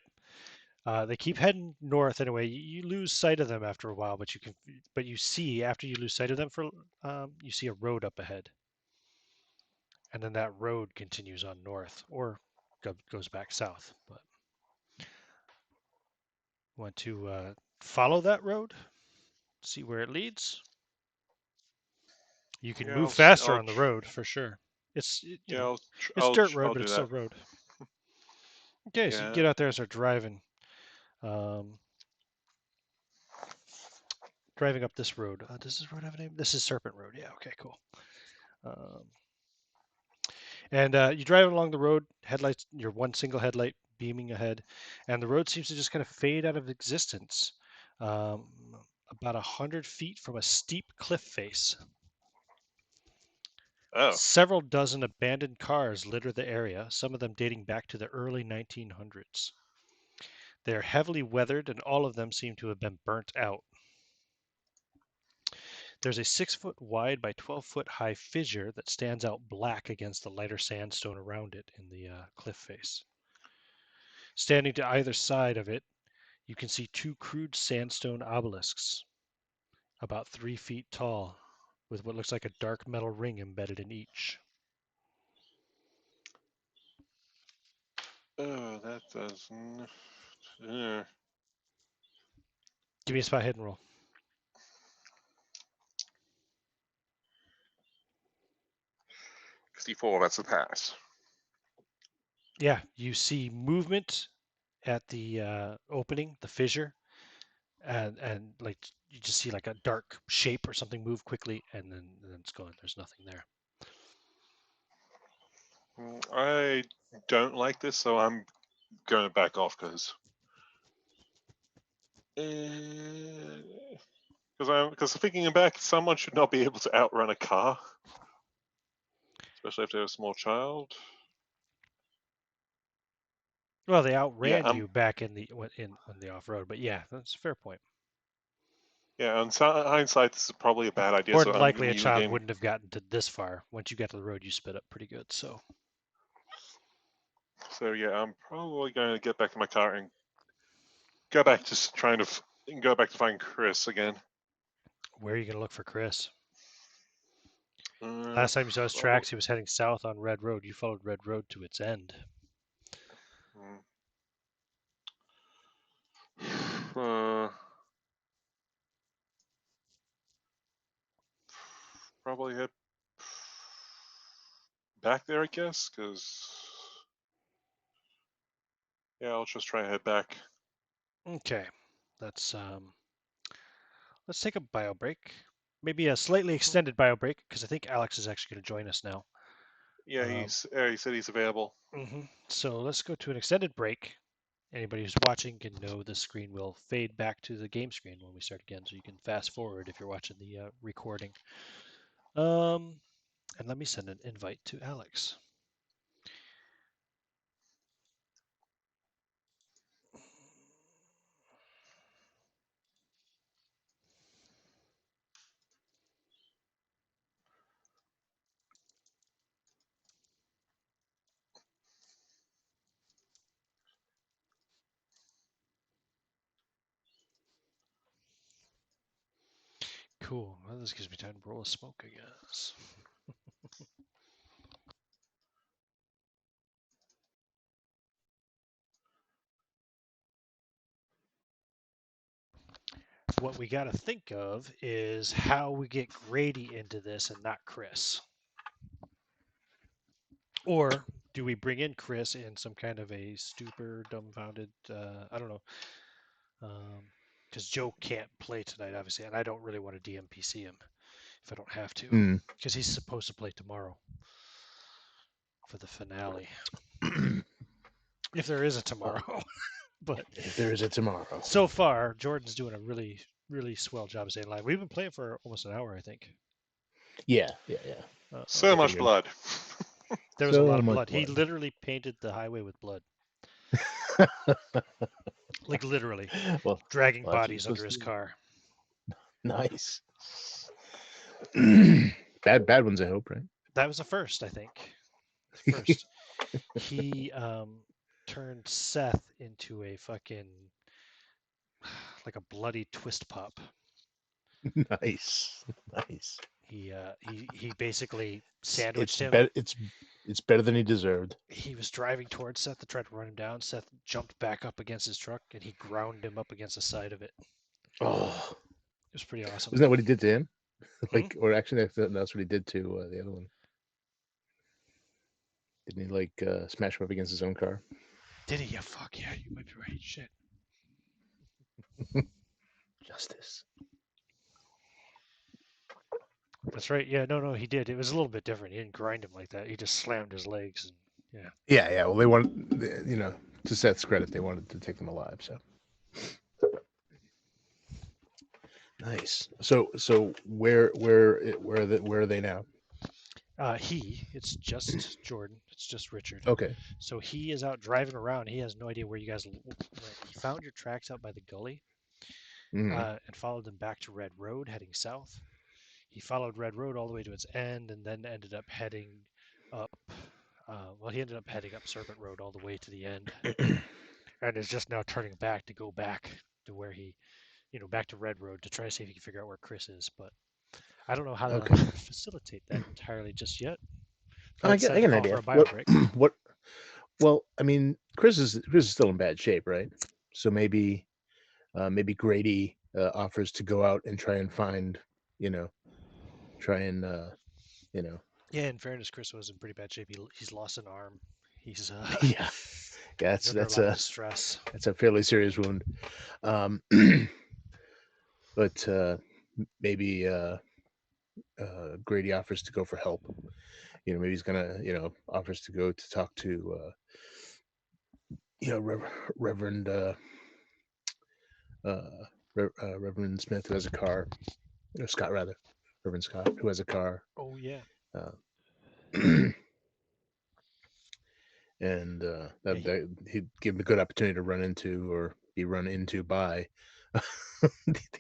They keep heading north anyway. You lose sight of them after a while, but you see after you lose sight of them for, you see a road up ahead, and then that road continues on north or goes back south. But want to follow that road, see where it leads. You can Yeah, move faster I'll on the road for sure. yeah, It's dirt road, I'll but do it's still that. road. Okay, so you Yeah. get out there and start driving. Um, Driving up this road. Does this road have a name? This is Serpent Road. Yeah. Okay. Cool. Um, and you drive along the road. Headlights. Your one single headlight beaming ahead, and the road seems to just kind of fade out of existence. Um, about 100 feet from a steep cliff face. Oh. Several dozen abandoned cars litter the area, some of them dating back to the early 1900s. They are heavily weathered, and all of them seem to have been burnt out. There's a 6 foot wide by 12-foot high fissure that stands out black against the lighter sandstone around it in the cliff face. Standing to either side of it, you can see two crude sandstone obelisks, about 3 feet tall, with what looks like a dark metal ring embedded in each. Oh, that does. Give me a spot hidden roll. 54. That's the pass. Yeah, you see movement at the opening, the fissure, and like you just see like a dark shape or something move quickly, and then it's gone. There's nothing there. I don't like this, so I'm going to back off because thinking back, someone should not be able to outrun a car, especially if they're a small child. Well, they Yeah, outran you back in the in on the off road, but yeah, that's a fair point. yeah. On hindsight, this is probably a bad idea, More so than I'm going likely, to a use the child game. wouldn't have gotten to this far. Once you got to the road, you sped up pretty good. So, So yeah, I'm probably going to get back to my car and go back to trying to go back to find Chris again. where are you going to look for Chris? Uh, Last time you saw his probably, tracks, he was heading south on Red Road. You followed Red Road to its end. uh, probably head back there, I guess, because yeah, I'll just try and head back. Okay, let's let's take a bio break. Maybe a slightly extended bio break because I think Alex is actually going to join us now. Yeah, Um, he said he's available. So let's go to an extended break. Anybody who's watching can know the screen will fade back to the game screen when we start again, so you can fast forward if you're watching the recording. Um, and let me send an invite to Alex. Cool. Well, this gives me time to roll a smoke, I guess. What we got to think of is how we get Grady into this and not Chris. Or do we bring in Chris in some kind of a stupor, dumbfounded, I don't know, because Joe can't play tonight, obviously, and I don't really want to DMPC him if I don't have to, Hmm. because he's supposed to play tomorrow. for the finale, if there is a tomorrow. But If there is a tomorrow. so far, Jordan's doing a really, really swell job of staying alive. We've been playing for almost an hour, I think. Yeah. So I much figured. blood. There was a lot So of much blood. He blood. literally painted the highway with blood, like literally well, dragging that's what you're bodies under supposed his to do. car. Nice. bad ones, I hope, right? That was the first, I think. First, he turned Seth into a fucking like a bloody twist pop. nice. He basically It's sandwiched him. better. It's better than he deserved. He was driving towards Seth to try to run him down. Seth jumped back up against his truck and he ground him up against the side of it. Oh, It was pretty awesome. isn't that what he did to him? Hmm? Or actually, that's what he did to the other one. Didn't he smash him up against his own car? Did he? Yeah, fuck yeah, you might be right. Shit. Justice. That's right. Yeah, no, he did. It was a little bit different. He didn't grind him like that. He just slammed his legs and yeah. Yeah. Well, they wanted, to Seth's credit, they wanted to take them alive. So nice. So where are they now? It's just Jordan. It's just Richard. Okay. So he is out driving around. He has no idea where you guys went. He found your tracks out by the gully and followed them back to Red Road, heading south. He followed Red Road all the way to its end and then ended up heading up. He ended up heading up Serpent Road all the way to the end and is just now turning back to go back to where he, back to Red Road to try to see if he can figure out where Chris is. But I don't know how to Okay. facilitate that entirely just yet. I I'd get said an call idea. for a bio break. What? Well, I mean, Chris is still in bad shape, right? So maybe Grady offers to go out and try and find, try and Yeah, in fairness, Chris was in pretty bad shape. He's lost an arm. He's yeah, he's under a lot of distress. that's a fairly serious wound. Um, but maybe Grady offers to go for help. Maybe he's gonna offers to go to talk to Reverend Reverend Smith, who has a car, or Scott rather, Reverend Scott, who has a car. Oh yeah. And Yeah, he'd give him a good opportunity to run into or be run into by the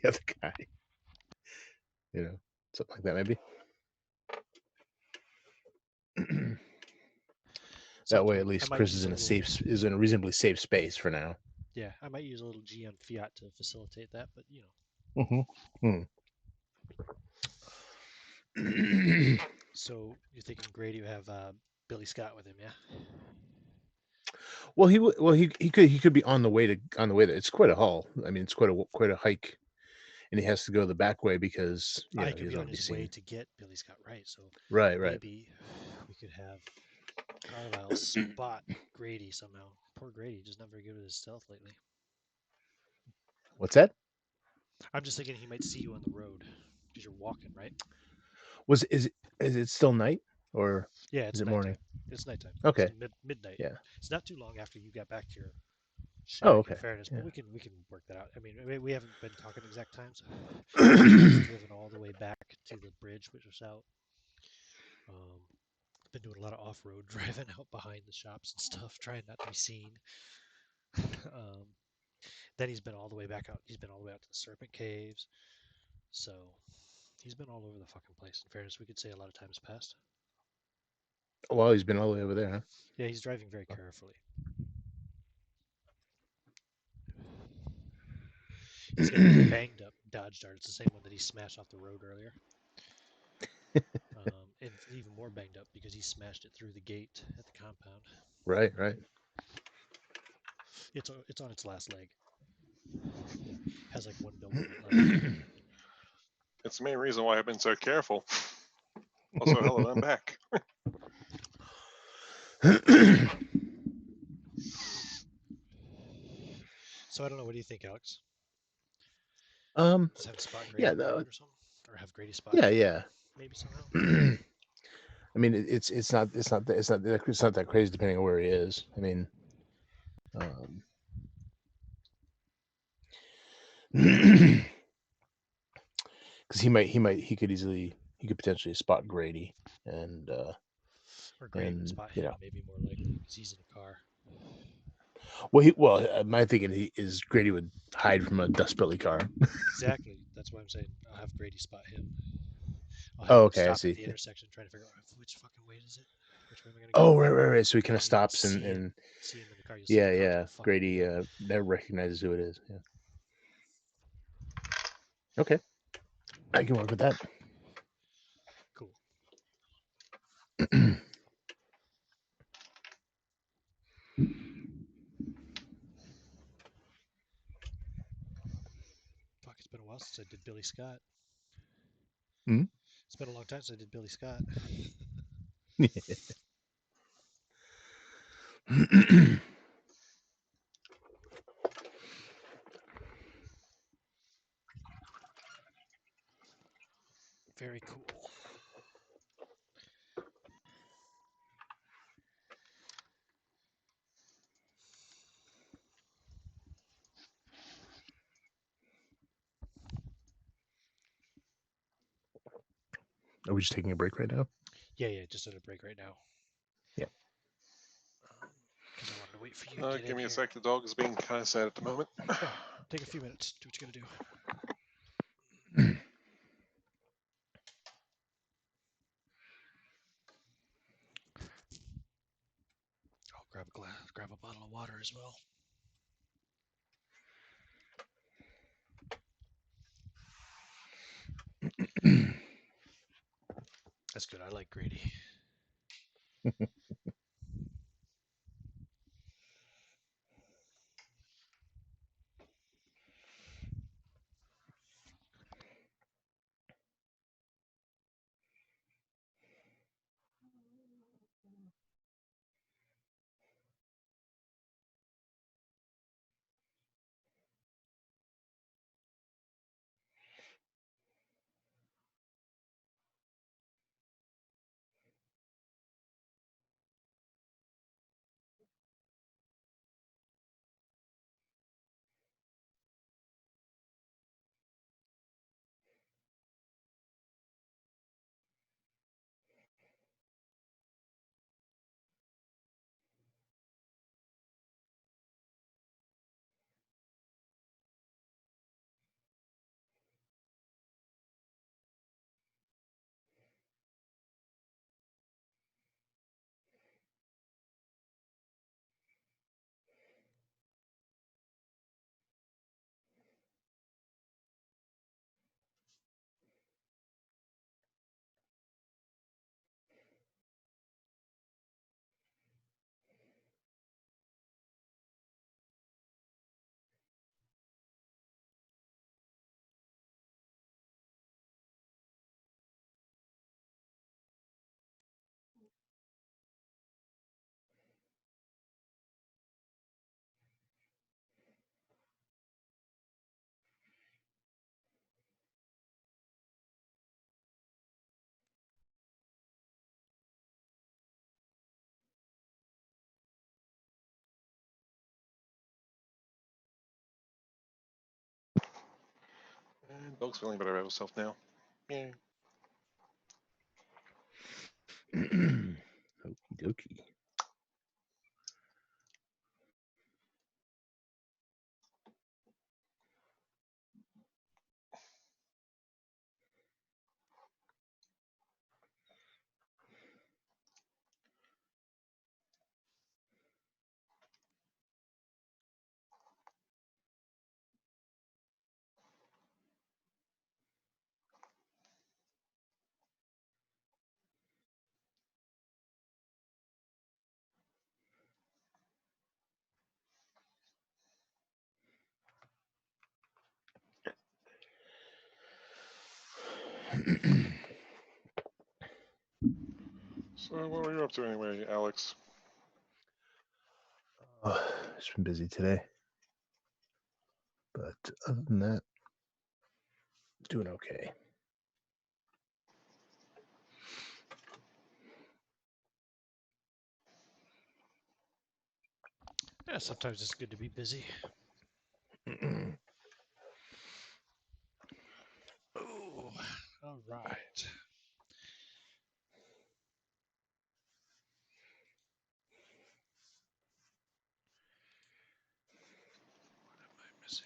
other guy. Something like that maybe. That way, at least Chris is is in a reasonably safe space for now. Yeah, I might use a little GM fiat to facilitate that, but So you're thinking Grady would have Billy Scott with him, yeah? Well, he could be on the way there. It's quite a haul. I mean, it's quite a hike, and he has to go the back way because I he could be doesn't on want to be his seen. way to get Billy Scott, right? So Right. maybe we could have Carlyle spot Grady somehow. Poor Grady, just not very good with his stealth lately. What's that? I'm just thinking he might see you on the road because you're walking, right? Is it still night or Yeah, is it's it nighttime. morning? It's nighttime. Okay. It's midnight. Yeah. It's not too long after you got back to your shack. Oh, okay. In fairness, Yeah. but we can work that out. I mean, we haven't been talking exact times. He's driven all the way back to the bridge, which was out. Been doing a lot of off-road driving out behind the shops and stuff, trying not to be seen. Then he's been all the way back out. He's been all the way out to the Serpent Caves. So he's been all over the fucking place. In fairness, we could say a lot of time has passed. Well, he's been all the way over there, huh? Yeah, he's driving very carefully. He's got a banged up Dodge Dart. It's the same one that he smashed off the road earlier. And even more banged up because he smashed it through the gate at the compound. Right. It's on its last leg. Has like one building left. It's the main reason why I've been so careful. Also, hell of I'm back. So I don't know. What do you think, Alex? Just have spot Grady yeah, or something, or have Grady spot. Yeah. Maybe somehow. I mean, it's not that crazy depending on where he is. I mean, because he could potentially spot Grady and Or Grady would spot you him, know, maybe more likely because he's in a car. my thinking is Grady would hide from a Dustbilly car. Exactly. That's why I'm saying I'll have Grady spot him. I'll have Oh, him okay, I stop at see. the Yeah. intersection trying to figure out which fucking way is it? Which way am I gonna Oh, go? right. So he kind And of then you'll stops and see him in the car. You'll see yeah, him crouch in yeah. the fucking Grady window. never recognizes who it is. Yeah. Okay, I can work with that. Cool. Fuck, it's been a while since I did Billy Scott. Hmm? It's been a long time since I did Billy Scott. Very cool. Are we just taking a break right now? Yeah, just at a break right now. Yeah. Because I wanted to wait for you to get Give in me a here. sec. The dog is being kind of sad at the moment. Yeah, take a few minutes. Do what you gotta do. I'll grab a bottle of water as well. That's good. I like Grady. And dog's feeling better about herself now. Yeah. Okie dokie. So what were you up to anyway, Alex? It's been busy today, but other than that, doing okay. Yeah, sometimes it's good to be busy. Oh, all right. What am I missing?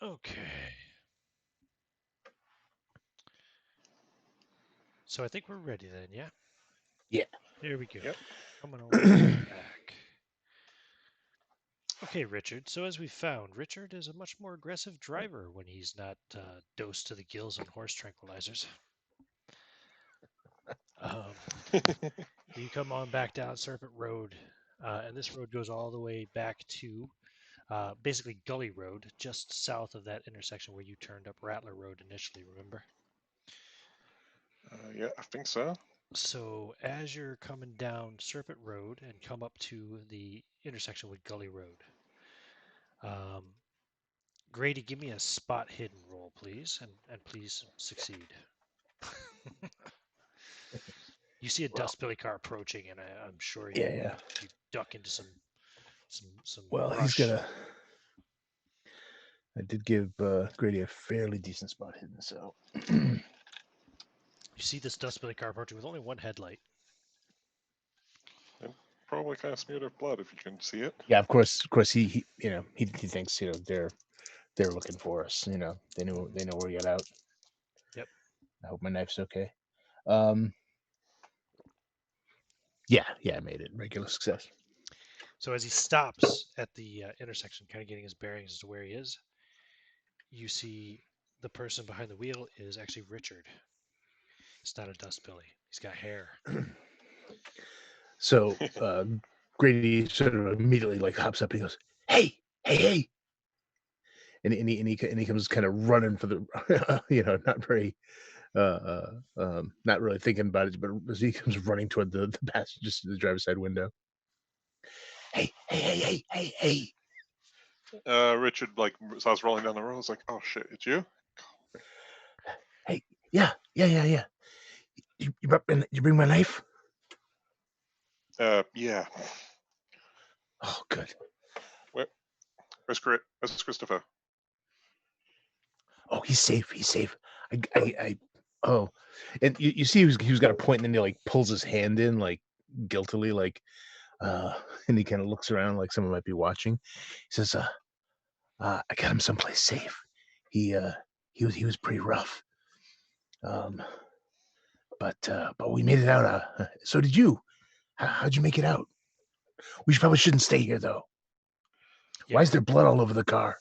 Okay. So I think we're ready then, yeah? Yeah. Here we go. Yep. Coming on back. Okay, Richard. So as we found, Richard is a much more aggressive driver when he's not dosed to the gills on horse tranquilizers. Um, you come on back down Serpent Road, and this road goes all the way back to basically Gully Road, just south of that intersection where you turned up Rattler Road initially, remember? Yeah, I think so. So as you're coming down Serpent Road and come up to the intersection with Gully Road, um, Grady, give me a spot hidden roll, please, and please succeed. You see a Well, Dustbilly car approaching, and I'm sure yeah, you yeah. you duck into some Well, he's got brush. a. I did give Grady a fairly decent spot hidden, so. You see this Dustbilly car approaching with only one headlight. And probably kind of smeared of blood if you can see it. Yeah, of course, he he thinks they're looking for us. They know where we got out. Yep. I hope my knife's okay. Um, yeah, I made it. Regular success. So as he stops at the intersection, kind of getting his bearings as to where he is, you see the person behind the wheel is actually Richard. It's not a Dustbilly. He's got hair. So Grady sort of immediately like hops up and he goes, "Hey, hey, hey!" And he comes kind of running for the, not very, not really thinking about it, but as he comes running toward the passenger, the driver's side window. Hey, hey, hey, hey, hey, hey! Richard like starts rolling down the road. It's like, oh shit, it's you. Hey, yeah, yeah, yeah, yeah. You bring my knife? Yeah. Oh, good. Where, where's Christopher? Oh, he's safe. He's safe. I oh, and you see he was got a point, and then he like pulls his hand in like guiltily, like and he kind of looks around like someone might be watching. He says, I got him someplace safe. He he was pretty rough. Um, but we made it out. So did you? How'd you make it out? We probably shouldn't stay here though. Yeah. Why is there blood all over the car?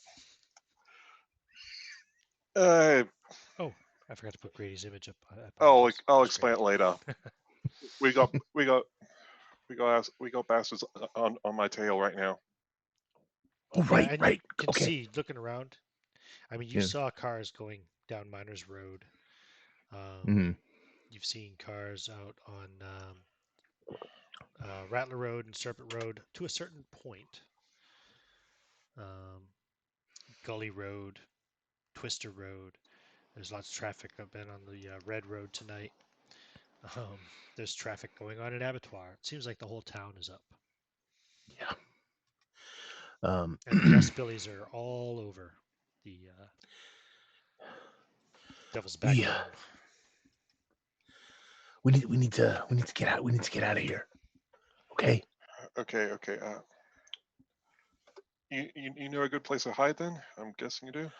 Uh, Oh, I forgot to put Grady's image up. I I'll apologize. I'll There's explain Grady. it later. We got we got we got bastards on my tail right now. Oh, Yeah, right, and you right. can Okay. see looking around. I mean, you Yeah. saw cars going down Miners Road. Um, Hmm. you've seen cars out on Rattler Road and Serpent Road to a certain point. Um, Gully Road, Twister Road. There's lots of traffic. I've been on the Red Road tonight. Um, there's traffic going on in Abattoir. It seems like the whole town is up. Yeah. Um, And the Dustbillies are all over the Devil's we Backbone. we need to get out. We need to get out of here. Okay. Okay. You know a good place to hide then? I'm guessing you do.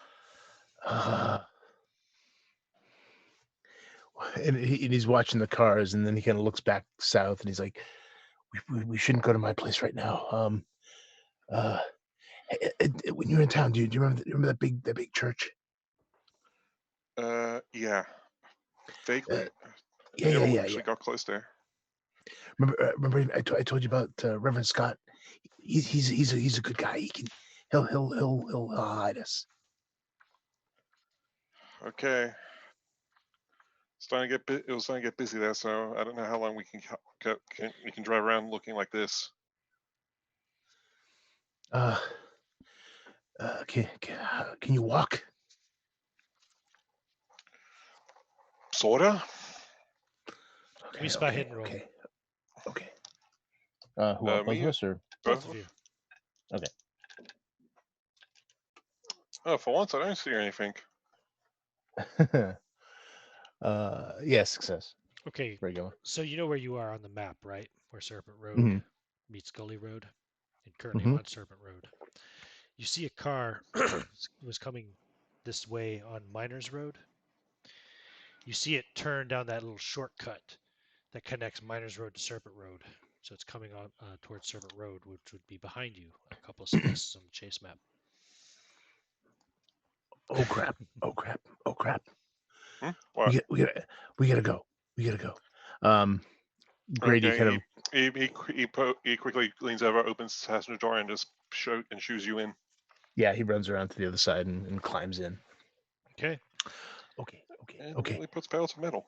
Uh, and he's watching the cars, and then he kind of looks back south, and he's like, we shouldn't go to my place right now. Uh, when you're in town, do you remember that big church? Yeah, Uh, vaguely. yeah, yeah, Never yeah, yeah. actually got close there. Remember I told you about Reverend Scott. He's a good guy. He'll hide us. Okay. It was starting to get busy there, so I don't know how long we can we can drive around looking like this. Uh, can you walk? Sorta. Give me a Okay, spot okay, hidden roll. okay, okay. Who else? Both of Me, us, or Both both of of you. okay? Oh, for once I don't see anything. Yeah, success. Okay, Regular. so you know where you are on the map, right? Where Serpent Road Mm-hmm. meets Gully Road, and currently Mm-hmm. on Serpent Road. You see a car was coming this way on Miners Road. You see it turn down that little shortcut that connects Miners Road to Serpent Road. So it's coming on towards Serpent Road, which would be behind you, a couple of spaces on the chase map. Oh crap! Oh crap! Oh crap! What? We gotta go. We gotta go. Um, Grady kind Okay. of He quickly leans over, opens the passenger door, and just shoos you in. he runs around to the other side and climbs in. Okay. Okay. And immediately puts pedal to metal.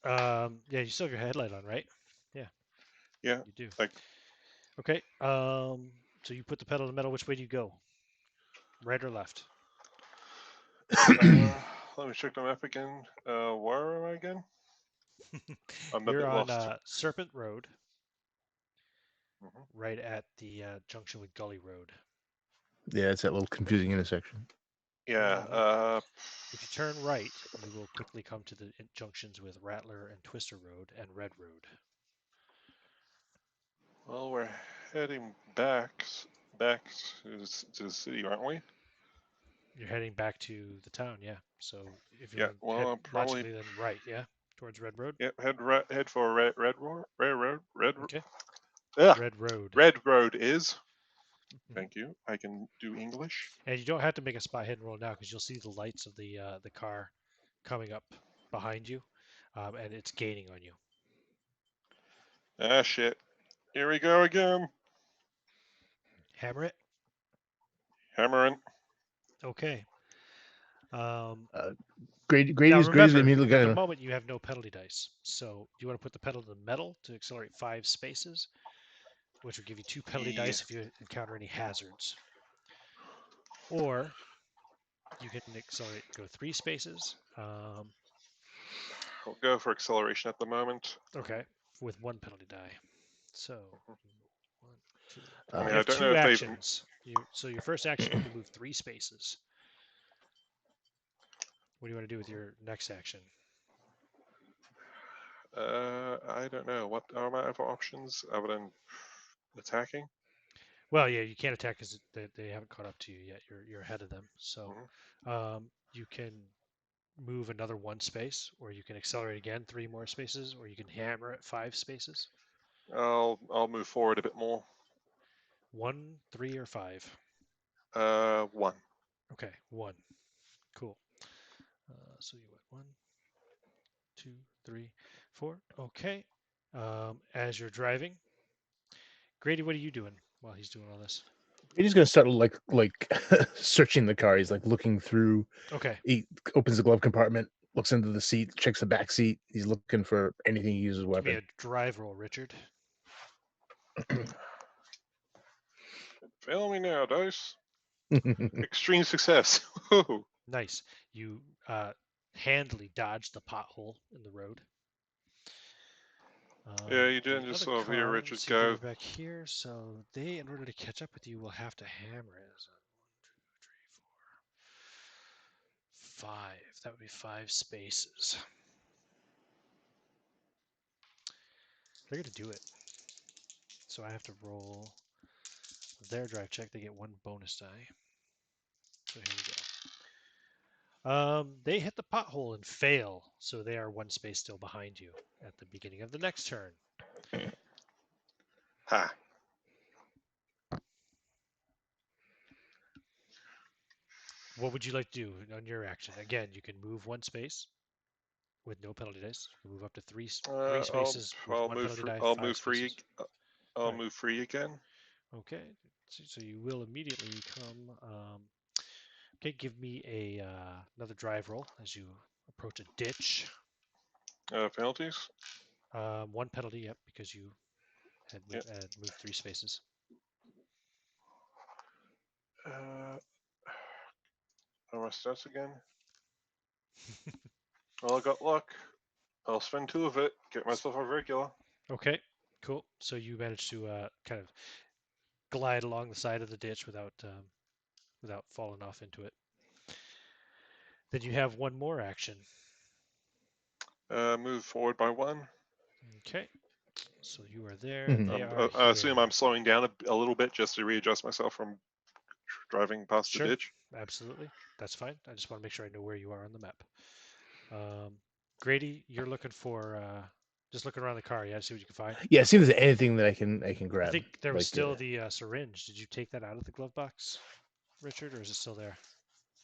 Yeah, you still have your headlight on, right? Yeah. Yeah. You do. Like. Okay. So you put the pedal to the metal. Which way do you go? Right or left? Let me check the map again. Where am I again? I'm a You're bit on lost. Serpent Road, Mhm. right at the junction with Gully Road. Yeah, it's that little confusing intersection. Yeah. Mhm. If you turn right, you will quickly come to the junctions with Rattler and Twister Road and Red Road. Well, we're heading back to the city, aren't we? You're heading back to the town, yeah. So if you Yeah. want to Well, head I'm probably logically, then right, yeah, towards Red Road. head for red. Okay. Ugh, Red Road. red road is. Mhm. Thank you. I can do English. And you don't have to make a spot hidden roll now because you'll see the lights of the car coming up behind you, and it's gaining on you. Ah, shit. Here we go again. Hammer it. Hammering. Okay. Um, now Grady's remember, immediately at the gonna. moment you have no penalty dice. So do you want to put the pedal to the metal to accelerate 5 spaces, which will give you 2 penalty Yeah. dice if you encounter any hazards, or you can accelerate go 3 spaces. I'll go for acceleration at the moment. Okay, with 1 penalty die. So Mhm. 1, 2. I mean, You I have don't know 2 if they've. actions. So your first action you can move 3 spaces. What do you want to do with your next action? I don't know. What are my other options other than attacking? Well, yeah, you can't attack because they haven't caught up to you yet. You're ahead of them. So Mhm. you can move another 1 space, or you can accelerate again 3 more spaces, or you can hammer it 5 spaces. I'll move forward a bit more. 1, 3, or 5. 1. Okay, 1. Cool. So you went 1, 2, 3, 4. Okay. As you're driving, Grady, what are you doing while he's doing all this? Grady's gonna start like searching the car. He's like looking through. Okay. He opens the glove compartment, looks into the seat, checks the back seat. He's looking for anything he uses Give me weapon. a drive roll, Richard. Fail me now, dice. Extreme success. Woohoo. Nice. You handily dodge the pothole in the road. Yeah, you The didn't just other sort of hear car, let's Richard see, they go. were back here, so they, in order to catch up with you, will have to hammer it. So 1, 2, 3, 4, 5. That would be 5 spaces. They're going to do it. So I have to roll their drive check. They get 1 bonus die. So here we go. They hit the pothole and fail, so they are 1 space still behind you at the beginning of the next turn. Ha. What would you like to do on your action? Again, you can move 1 space with no penalty dice. You can move up to three I'll spaces with I'll 1 move penalty die, I'll 5 move free. spaces. I'll Right. move free again. Okay. So you will immediately come. Okay, give me a another drive roll as you approach a ditch. Penalties. 1 penalty, yep, because you had Yep. moved 3 spaces. How do I start again? Well, I got luck. I'll spend 2 of it, get myself a regular. Okay, cool. So you managed to kind of glide along the side of the ditch without falling off into it. Then you have one more action. Move forward by 1. Okay, so you are there. They are I here. assume I'm slowing down a little bit just to readjust myself from driving past Sure, the ditch. absolutely. That's fine. I just want to make sure I know where you are on the map. Grady, you're looking for just looking around the car, yeah, to see what you can find. Yeah, see if there's anything that I can I grab. think there was like, still the syringe. Did you take that out of the glove box, Richard, or is it still there?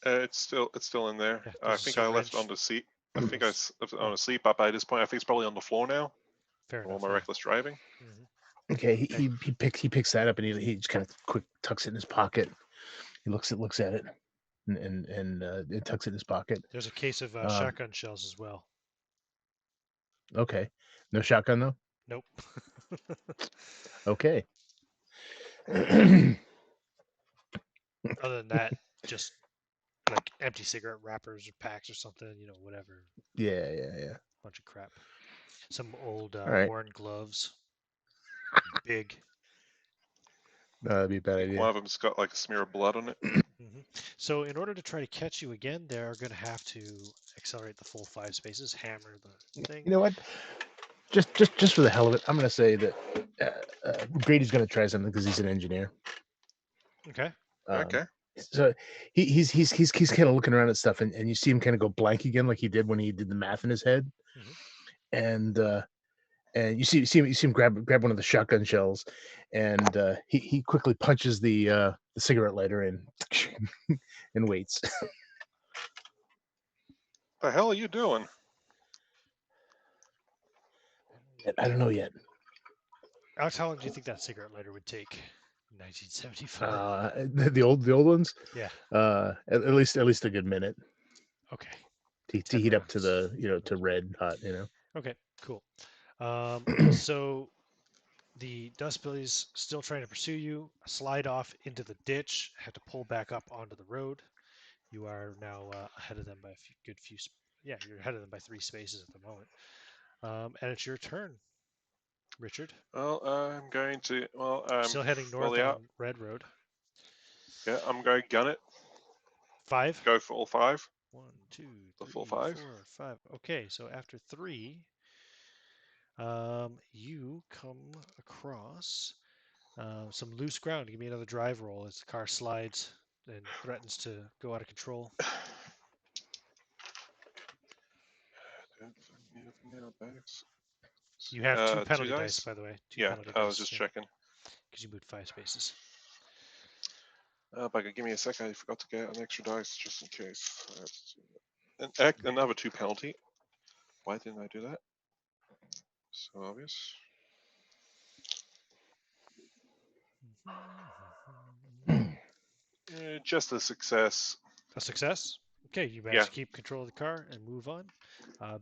It's still in there. Yeah, I there's a think I left it on syringe. the seat. I think I left it on Oh, a seat, but by this point, I think it's probably on the floor now. fair All enough. my Yeah. reckless driving. Okay, Okay. he picks that up and he just kind of quick tucks it in his pocket. He looks at it and tucks it in his pocket. There's a case of Um, shotgun shells as well. okay, no shotgun though. Nope. Okay. Other than that, just like empty cigarette wrappers or packs or something, whatever. Yeah. Bunch of crap. Some old All right, worn gloves. Big. that'd be a I bad think idea. one of them's got like a smear of blood on it. So in order to try to catch you again, they're going to have to accelerate the full 5 spaces, hammer the thing. You know what? Just for the hell of it, I'm gonna say that Grady's gonna try something because he's an engineer. Okay. Okay. So he's kind of looking around at stuff, and you see him kind of go blank again, like he did when he did the math in his head, and you see him grab one of the shotgun shells, and he quickly punches the cigarette lighter in, and waits. The hell are you doing? I don't know yet. Alex, how long do you think that cigarette lighter would take? 1974. The old ones. Yeah. At least a good minute Okay. to 10 heat up to rounds. to red hot. Okay. Cool. So the Dustbilly's still trying to pursue you. Slide off into the ditch. Have to pull back up onto the road. You are now ahead of them by a good few. Yeah, you're ahead of them by 3 spaces at the moment. And it's your turn, Richard. Well, I'm going to. Well, Still heading north fully on out. Red Road. Yeah, I'm going to gun it. 5. Go for all 5. 1, 2, The 3, full 5. 4, 5. Okay, so after 3, you come across some loose ground. Give me another drive roll as the car slides and threatens to go out of control. You have 2 penalty 2 dice, dice. by the way. 2 Yeah, penalty I was dice. just checking. Because you moved 5 spaces. But give me a sec. I forgot to get an extra dice just in case. Another 2 penalty. Why didn't I do that? So obvious. Just a success. A success. Okay, you managed to keep control of the car and move on.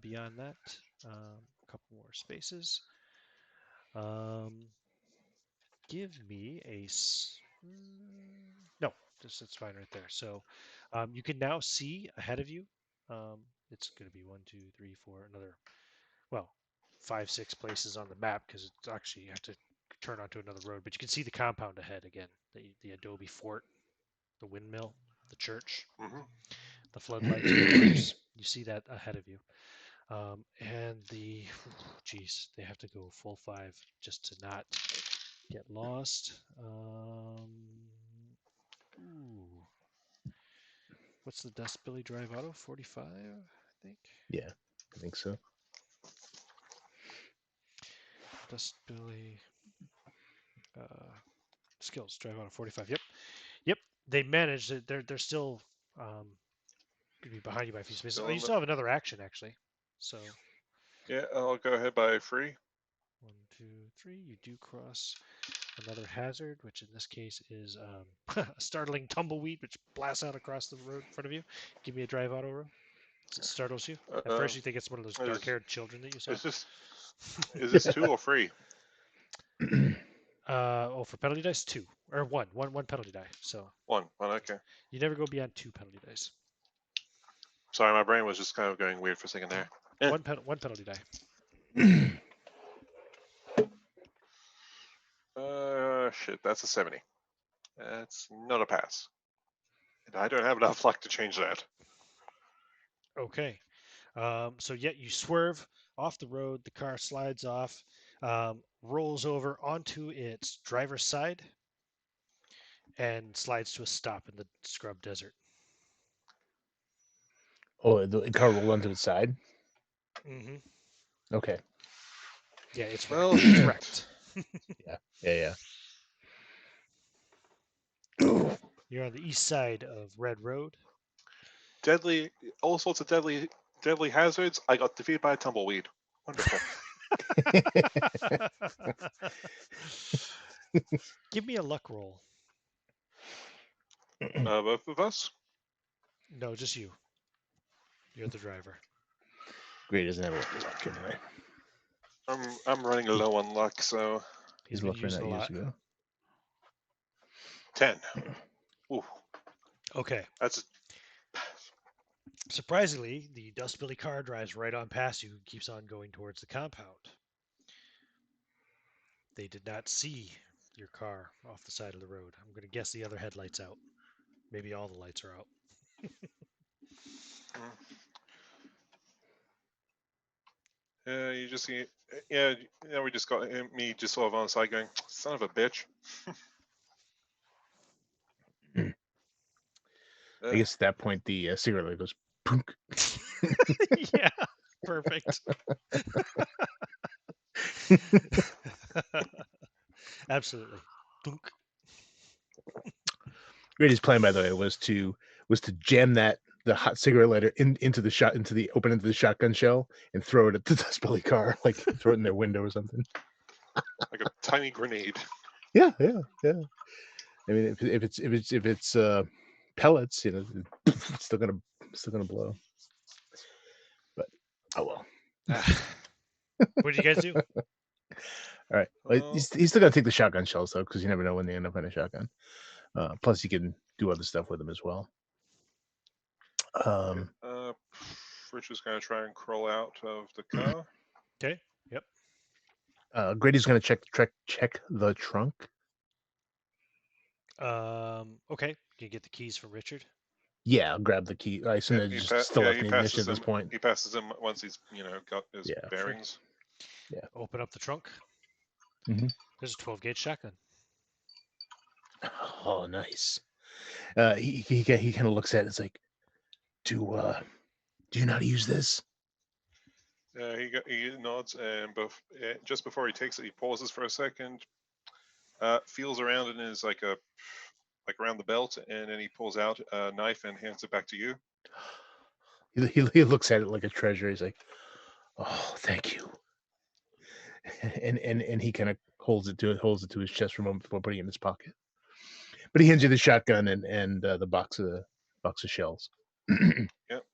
Beyond that, a couple more spaces. Give me a. No, that's fine right there. So you can now see ahead of you. It's going to be 1, 2, 3, 4, another, 5, 6 places on the map because it's actually you have to turn onto another road. But you can see the compound ahead again, the adobe fort, the windmill, the church, the floodlights, of course. You see that ahead of you. And they have to go full 5 just to not get lost. What's the Dustbilly Drive Auto? 45, I think. Yeah, I think so. Dustbilly skills Drive Auto 45. Yep. They managed it. They're still going to be behind you by a few spaces. You still have another action actually. So. Yeah, I'll go ahead by 3. 1, 2, 3. You do cross another hazard, which in this case is a startling tumbleweed, which blasts out across the road in front of you. Give me a drive auto roll. It startles you. At first, you think it's one of those dark-haired children that you saw. Is this 2 or 3? For penalty dice, 2. or one penalty die. So One. Okay. you never go beyond 2 penalty dice. Sorry, my brain was just kind of going weird for a second there. Eh. One penalty die. Shit, that's a 70. That's not a pass. And I don't have enough luck to change that. Okay. So yet you swerve off the road. The car slides off, rolls over onto its driver's side, and slides to a stop in the scrub desert. Oh, the car rolled onto its side. Mm-hmm. Okay. Yeah, it's Well, wrecked. It's shit. wrecked. Yeah. You're on the east side of Red Road. Deadly, all sorts of deadly hazards. I got defeated by a tumbleweed. Wonderful. Give me a luck roll. Both of us. No, just you. You're the driver. Gray doesn't have a lot of luck anyway. I'm running low on luck, so He's His been luck ran using out a years lot. ago. 10. Ooh, Okay. that's Surprisingly, the Dustbilly car drives right on past you and keeps on going towards the compound. They did not see your car off the side of the road. I'm going to guess the other headlight's out. Maybe all the lights are out. you just see. Yeah, we just got me just sort of on the side going, son of a bitch. I guess at that point the cigarette lighter goes punk. Yeah, perfect. Absolutely. Dunk. Grady's plan, by the way, was to jam the hot cigarette lighter into the shotgun shell and throw it at the Dustbilly car, like throw it in their window or something. Like a tiny grenade. Yeah. I mean, if it's pellets, it's still gonna blow. But oh well. What did you guys do? All right. Well, he's still gonna take the shotgun shells though, because you never know when they end up in a shotgun. Plus, you can do other stuff with them as well. Richard's going to try and crawl out of the car. Okay. Yep. Grady's gonna check the trunk. Okay. Can you get the keys from Richard? Yeah, I'll grab the key. I assume they're just still left in the ignition at this point. He passes him once he's got his bearings. Yeah. Open up the trunk. Mhm. There's a 12-gauge shotgun. Oh, nice. He kind of looks at it. It's like, do you know how to use this? He nods, and just before he takes it, he pauses for a second, feels around in his like around the belt, and then he pulls out a knife and hands it back to you. He looks at it like a treasure. He's like, oh, thank you. And he kind of holds it to his chest for a moment before putting it in his pocket. But he hands you the shotgun and the box of shells. Yep.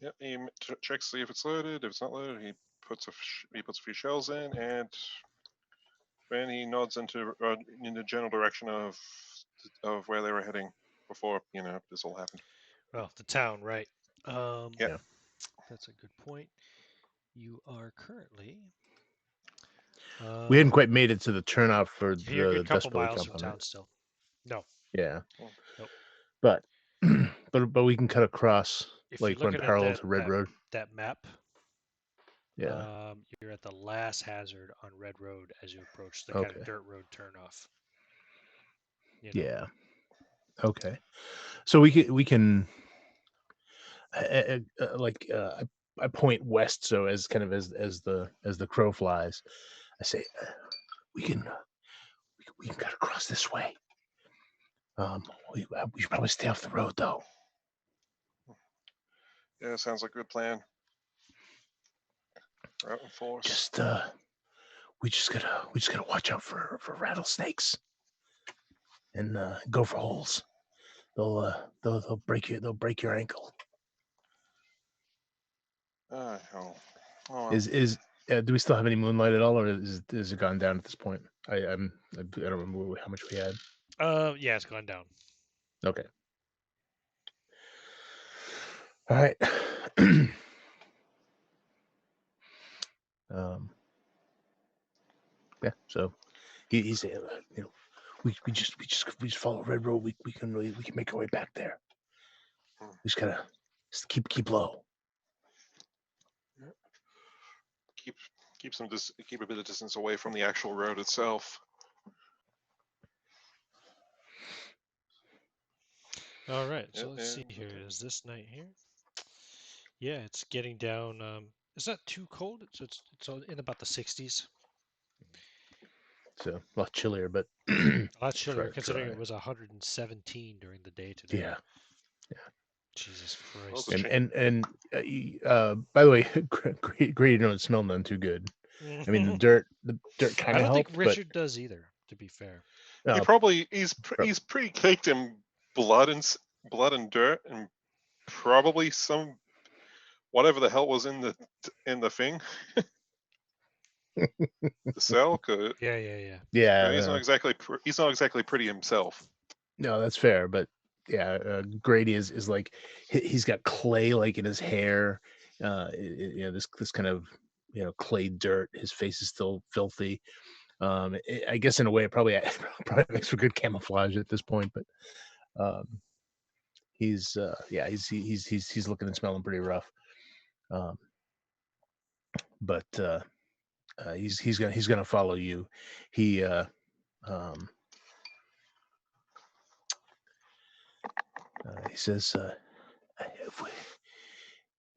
Yep. He checks to see if it's loaded. If it's not loaded, he puts a few shells in, and then he nods in the general direction of where they were heading before this all happened. Well, the town, right? Yeah. That's a good point. You are currently. We hadn't quite made it to the turnoff for You're a the couple Dustbilly miles from compound. town still. No. Yeah. Nope. But we can cut across, If like you're run looking parallel at to Red Road. that map, Yeah. you're at the last hazard on Red Road as you approach the kind of dirt road turnoff. Yeah. Okay. So we can I point west, so as kind of as the crow flies, I say we can cut across this way. We should probably stay off the road though. Yeah, sounds like a good plan. Route and force. Just we just gotta watch out for rattlesnakes and go for holes. They'll break your ankle. Oh, well. Is Do we still have any moonlight at all, or is it gone down at this point? I don't remember how much we had. Yeah, it's gone down. Okay. All right. Yeah. So he said, we just follow Red Road. We can make our way back there. Hmm. We just gotta keep low. Keep keep a bit of distance away from the actual road itself. All right, so Yeah, let's yeah, see here. okay. Is this night here? Yeah, it's getting down. It's not too cold. It's in about the 60s. So a lot chillier, but A lot chillier considering dry. it was 117 during the day today. Yeah. Jesus Well, it's Christ. a change. And by the way, Grady don't smell none too good. I mean, the dirt kind I of don't think helped, but Richard does either, to be fair. He uh, probably pro- he's pretty caked in blood and dirt and probably some whatever the hell was in the thing, the cell. Yeah. yeah, He's not exactly pretty himself. no, that's fair. But yeah, Grady is like he's got clay like in his hair. This kind of clay dirt. His face is still filthy. I guess in a way it probably probably makes for good camouflage at this point. But um, he's he's looking and smelling pretty rough. Um, but he's gonna follow you. He um, he says if we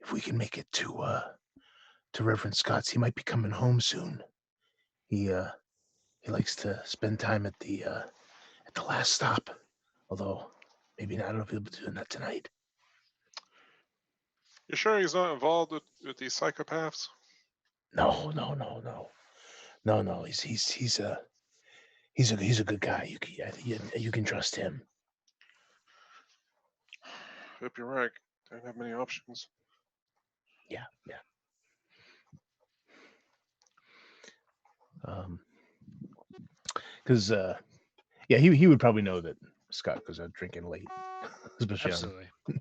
if we can make it to Reverend Scott's, he might be coming home soon. He likes to spend time at the last stop, although maybe not. I don't know if he'll be doing that tonight. You sure he's not involved with these psychopaths? No. He's a good guy. You can trust him. Hope you're right. Don't have many options. Yeah. Because yeah, he would probably know that Scott goes out drinking late, especially Absolutely. Okay.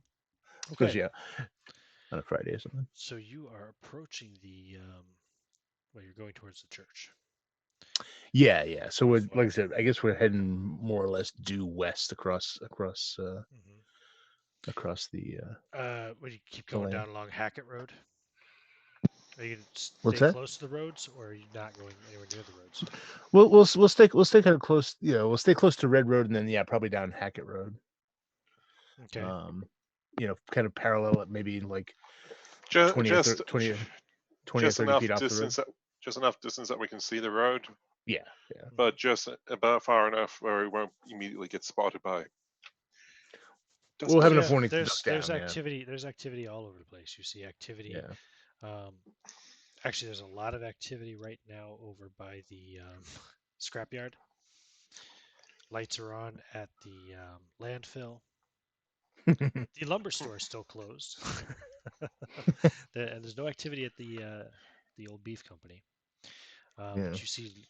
especially on a Friday or something. So you are approaching well, you're going towards the church. Yeah. So we're like I Northwest. said, I guess we're heading more or less due west across Hmm. across the Would you keep the going land. down along Hackett Road? Are you going to What's stay that? close to the roads, or are you not going anywhere near the roads? We'll stay kind of close. We'll stay close to Red Road, and then probably down Hackett Road. Okay. Kind of parallel at maybe like Just 20 or 30, just 20, or 20 or just 30 feet enough off the road. distance just enough distance that we can see the road, Yeah. but just about far enough where we won't immediately get spotted by We'll have Dustbilly. enough Yeah, warning to there's duck down. Yeah. activity. There's activity all over the place. You see activity. Yeah. Um, actually, there's a lot of activity right now over by the scrapyard. Lights are on at the landfill. The lumber store is still closed, and there's no activity at the old beef company. Yeah. But you see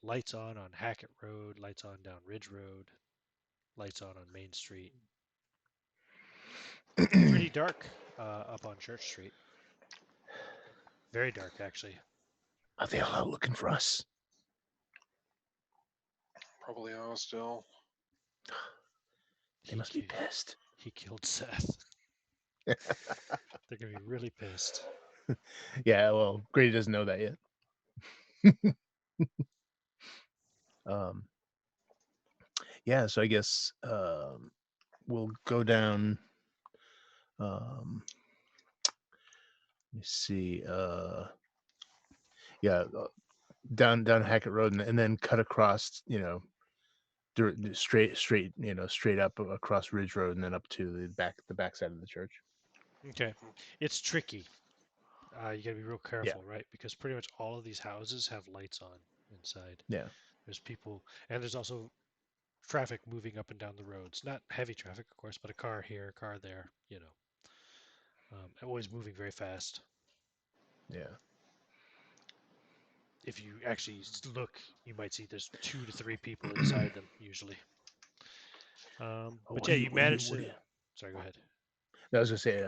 lights on Hackett Road, lights on down Ridge Road, lights on Main Street. Pretty dark up on Church Street. Very dark, actually. Are they all out looking for us? Probably are still. They must be pissed. He killed Seth. They're gonna be really pissed. Yeah. Well, Grady doesn't know that yet. um. Yeah. So I guess we'll go down. Um. Let me see. Yeah. Down Hackett Road, and then cut across. Straight up across Ridge Road, and then up to the back side of the church. Okay, it's tricky. You gotta be real Yeah. careful, right? Because pretty much all of these houses have lights on inside. Yeah. There's people, and there's also traffic moving up and down the roads. Not heavy traffic, of course, but a car here, a car there. Always moving very fast. Yeah. if you actually look, you might see there's 2 to 3 people inside them usually. But yeah, you managed to. Sorry, go ahead. I was gonna say,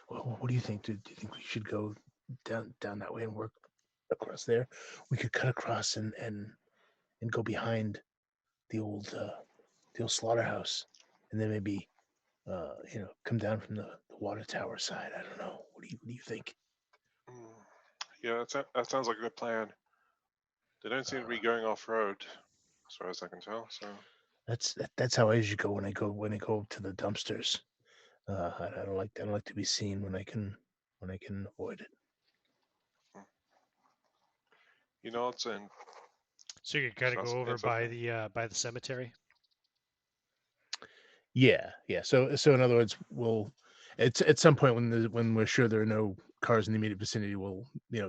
what do you think? Do you think we should go down that way and work across there? We could cut across and go behind the old slaughterhouse, and then maybe come down from the water tower side. I don't know. What do you think? Mm, yeah, that sounds like a good plan. They don't seem to be going off road, as far as I can tell. So That's how I usually go when I go to the dumpsters. I don't like to be seen when I can avoid it. mm, he nods and So you can kind of go over it's okay. by the cemetery. Yeah, yeah. So in other words, it's at some point when we're sure there are no cars in the immediate vicinity, we'll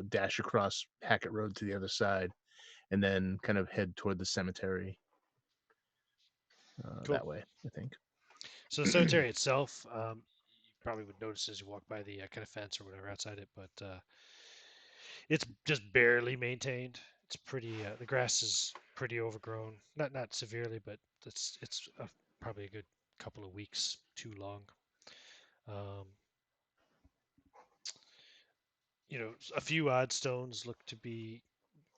dash across Hackett Road to the other side, and then kind of head toward the cemetery Cool. that way. I think. So the cemetery itself, you probably would notice as you walk by the kind of fence or whatever outside it, but it's just barely maintained. It's pretty. The grass is pretty overgrown. Not severely, but it's probably a good couple of weeks too long. Um, a few odd stones look to be,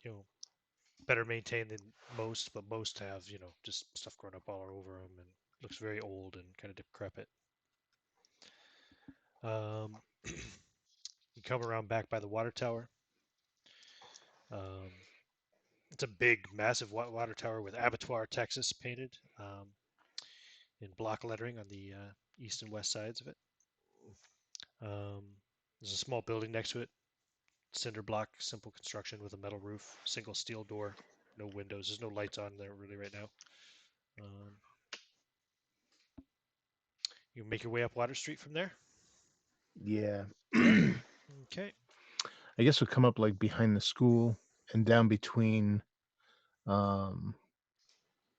you know, better maintained than most, but most have, just stuff growing up all over them and looks very old and kind of decrepit. Um, you come around back by the water tower. Um, it's a big, massive water tower with Abattoir, Texas painted in block lettering on the east and west sides of it. Um, there's a small building next to it, cinder block, simple construction with a metal roof, single steel door, no windows. There's no lights on there really right now. Um, you make your way up Water Street from there. Yeah. Yeah. Okay. I guess we'll come up like behind the school and down um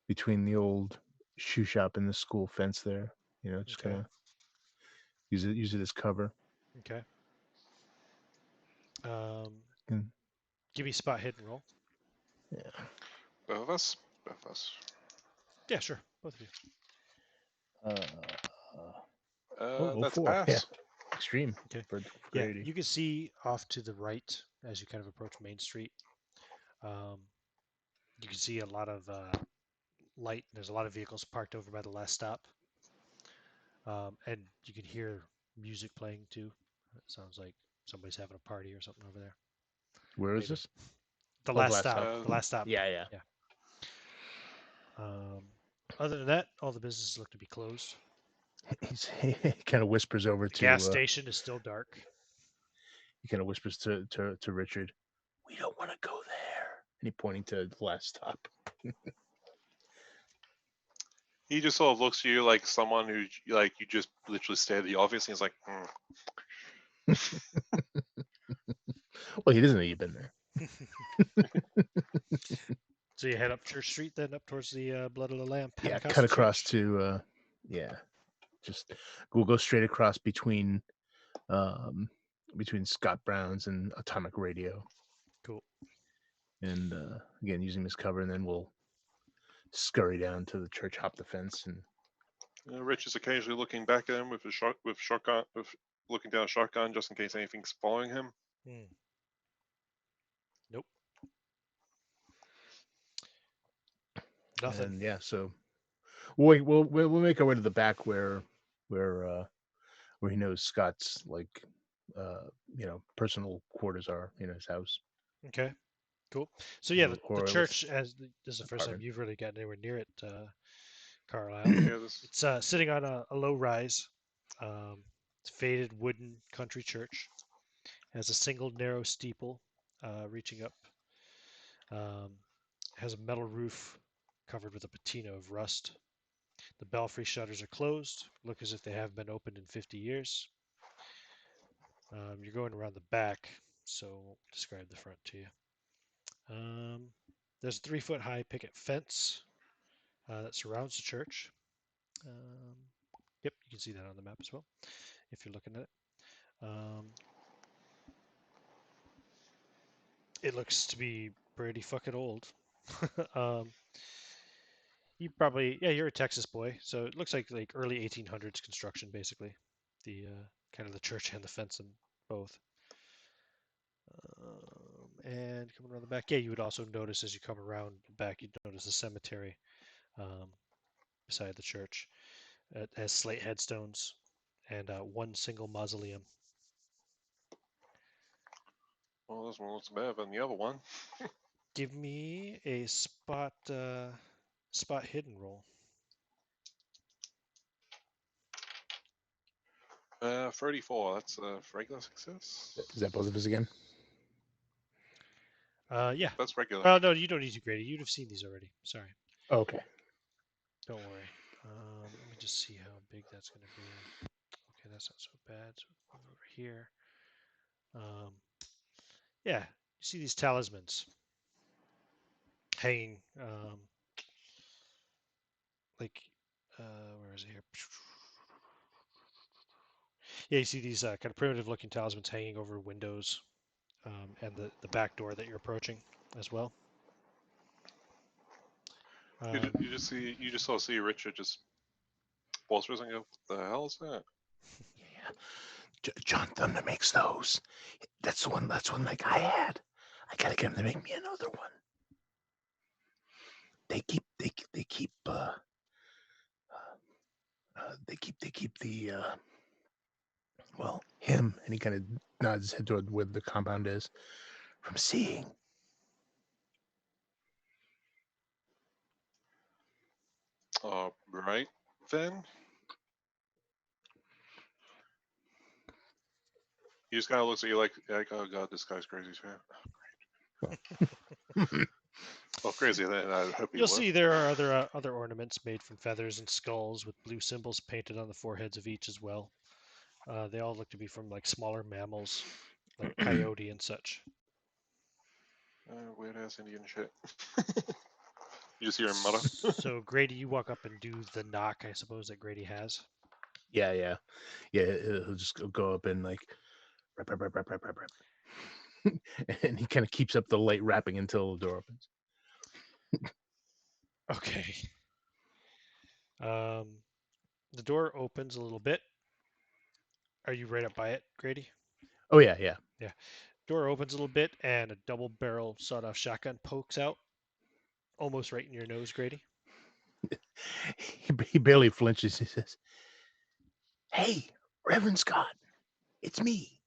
between the old shoe shop and the school fence there. Just kind Okay. of use it as cover. Okay. Um, And, give me spot hidden roll. yeah. Both of us. Both of us. Yeah, sure. Both of you. Uh, oh, That's a 04. Yeah. pass. Extreme Okay. for Yeah, grade 80. you can see off to the right as you kind of approach Main Street. Um, you can see a lot of light. There's a lot of vehicles parked over by the last stop, and you can hear music playing too. It sounds like somebody's having a party or something over there. Where is Maybe this? the Oh, the last last stop. stop. Uh, The last stop. Yeah, yeah. Yeah. Um, other than that, all the businesses look to be closed. He kind of whispers over The gas to station is still dark. to Richard. We don't want to go there. And he pointing to the last stop. he just sort of looks at you like someone who like you just literally stared at the office, and he's like, Well, he doesn't know you've been there. So you head up Church Street, then up towards the Blood of the Lamb Yeah, Pentecostal cut across Church. to yeah. Just we'll go straight across um between Scott Brown's and Atomic Radio, Cool. and again using this cover, and then we'll scurry down to the church, hop the fence, and Rich is occasionally looking back at him with shotgun, looking down a shotgun just in case anything's following him. Hmm. Nope. Nothing. and yeah, so we'll make our way to the back where he knows Scott's like personal quarters are in his house Okay. Cool. So yeah, the or at least church, this is the first time apartment. you've really gotten anywhere near it, Carlisle. Yeah, this. It's sitting on a low rise. It's faded wooden country church. Has a single narrow steeple reaching up. Um, has a metal roof covered with a patina of rust. The belfry shutters are closed. Look as if they haven't been opened in 50 years. You're going around the back, so I won't describe the front to you. There's a 3-foot high picket fence that surrounds the church. Um, yep, you can see that on the map as well if you're looking at it. It looks to be pretty fucking old. um, you probably, yeah, you're a Texas boy, so it looks like early 1800s construction, basically. The kind of the church and the fence and both. And coming around the back, yeah, you would also notice as you come around the back, you'd notice the cemetery um, beside the church. It has slate headstones and one single mausoleum. Well, this one looks better than the other one. Give me a spot hidden roll. 34. That's a regular success. Is that both of us again? Yeah. That's regular. Well, no, you don't need to, Grady. You'd have seen these already. Sorry. Oh, okay. Don't worry. Let me just see how big that's going to be. Okay, that's not so bad. So move over here. Yeah, you see these talismans hanging, like, where is it here? Yeah, you see these kind of primitive-looking talismans hanging over windows, and the back door that you're approaching as well. You just sort of see Richard just pause for a second. Go, what the hell is that? Yeah. John Thunder makes those. That's the one. That's one like I had. I gotta get him to make me another one. They keep the well, him, and he kind of nods his head toward where the compound is, from seeing. Right then. He just kind of looks at you like, oh god, this guy's crazy, man. Well, crazy. Then I hope he You'll was. see there are other ornaments made from feathers and skulls with blue symbols painted on the foreheads of each as well. They all look to be from like smaller mammals, like coyote and such. Weird ass Indian shit. You just hear him mutter. So Grady, you walk up and do the knock, I suppose, that Grady has. Yeah. He'll just go up and like rap, rap, rap, rap, rap, rap, rap. And he kind of keeps up the light rapping until the door opens. Okay. The door opens a little bit. Are you right up by it, Grady? Oh yeah. Yeah. Door opens a little bit, and a double-barrel sawed-off shotgun pokes out, almost right in your nose, Grady. He barely flinches. He says, "Hey, Reverend Scott, it's me."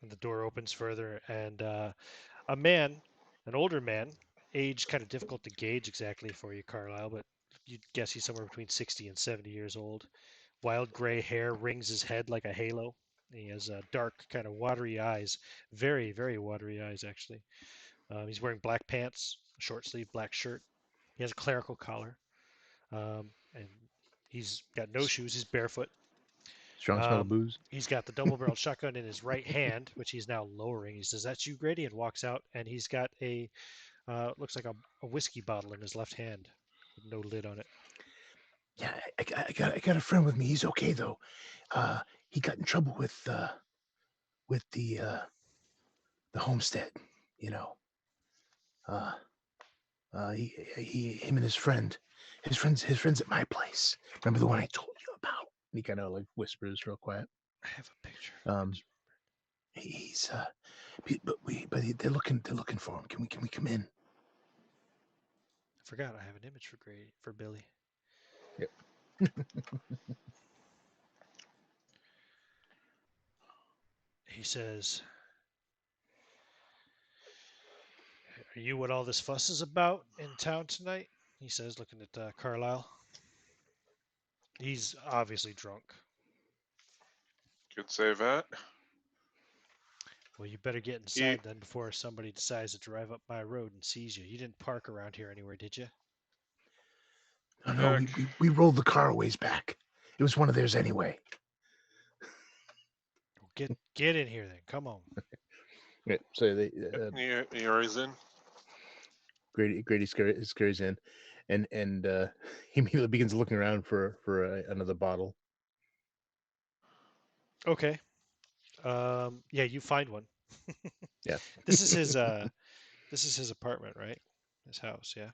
And the door opens further, and a man, an older man, age kind of difficult to gauge exactly for you, Carlyle, but you'd guess he's somewhere between 60 and 70 years old. Wild gray hair rings his head like a halo. He has dark, kind of watery eyes, very, very watery eyes, actually. He's wearing black pants, a short sleeve black shirt. He has a clerical collar, and he's got no shoes. He's barefoot. Strong smell of booze. He's got the double-barreled shotgun in his right hand, which he's now lowering. He says, "That's you, Grady," and walks out. And he's got looks like a whiskey bottle in his left hand with no lid on it. Yeah, I got a friend with me. He's okay though. He got in trouble with the Homestead. You know. Him and his friend. His friends at my place. Remember the one I told you about? And he kind of like whispers real quiet. I have a picture. He's they're looking for him. Can we come in? I forgot I have an image for Billy. Yep. He says, "Are you what all this fuss is about in town tonight?" He says, looking at Carlyle. He's obviously drunk. Could say that. Well, you better get inside then before somebody decides to drive up my road and sees you. You didn't park around here anywhere, did you? No, we rolled the car a ways back. It was one of theirs anyway. Get in here then. Come on. Yeah, so they He's in. Grady scurries in, and he immediately begins looking around for another bottle. Okay. Yeah, you find one. Yeah. This is his This is his apartment, right? His house, yeah,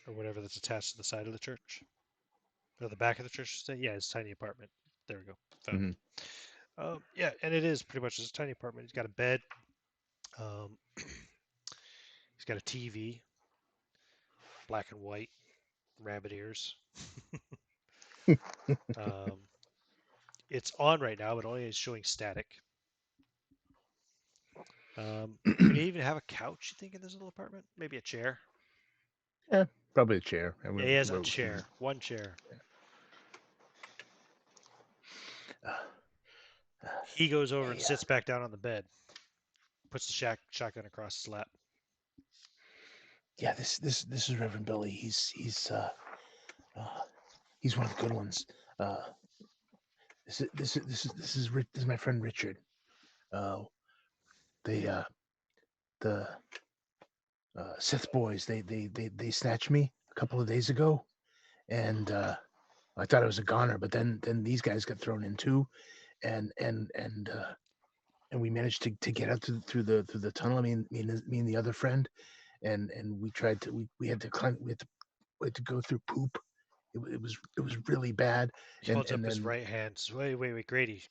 or whatever that's attached to the side of the church, or the back of the church. I should say. Yeah, his tiny apartment. There we go. Found Mhm. it. Yeah, and it is pretty much his tiny apartment. He's got a bed. Um, he's got a TV, black and white, rabbit ears. Um, it's on right now, but only is showing static. Would he even have a couch? You think in this little apartment? Maybe a chair. Yeah, probably a chair. Yeah, he has a chair. One chair. He goes over and Hey, sits back down on the bed, puts the shotgun across his lap. yeah, this is Reverend Billy. Uh, he's one of the good ones. Uh, this is my friend Richard. Uh, they the Sith boys they snatched me a couple of days ago, and I thought I was a goner, but then these guys got thrown in too, and and we managed to get out through the tunnel. I mean, me and the other friend, and we tried to we had to climb we had to go through poop. It was really bad, He holds up and his then right hand. Says, wait, Grady,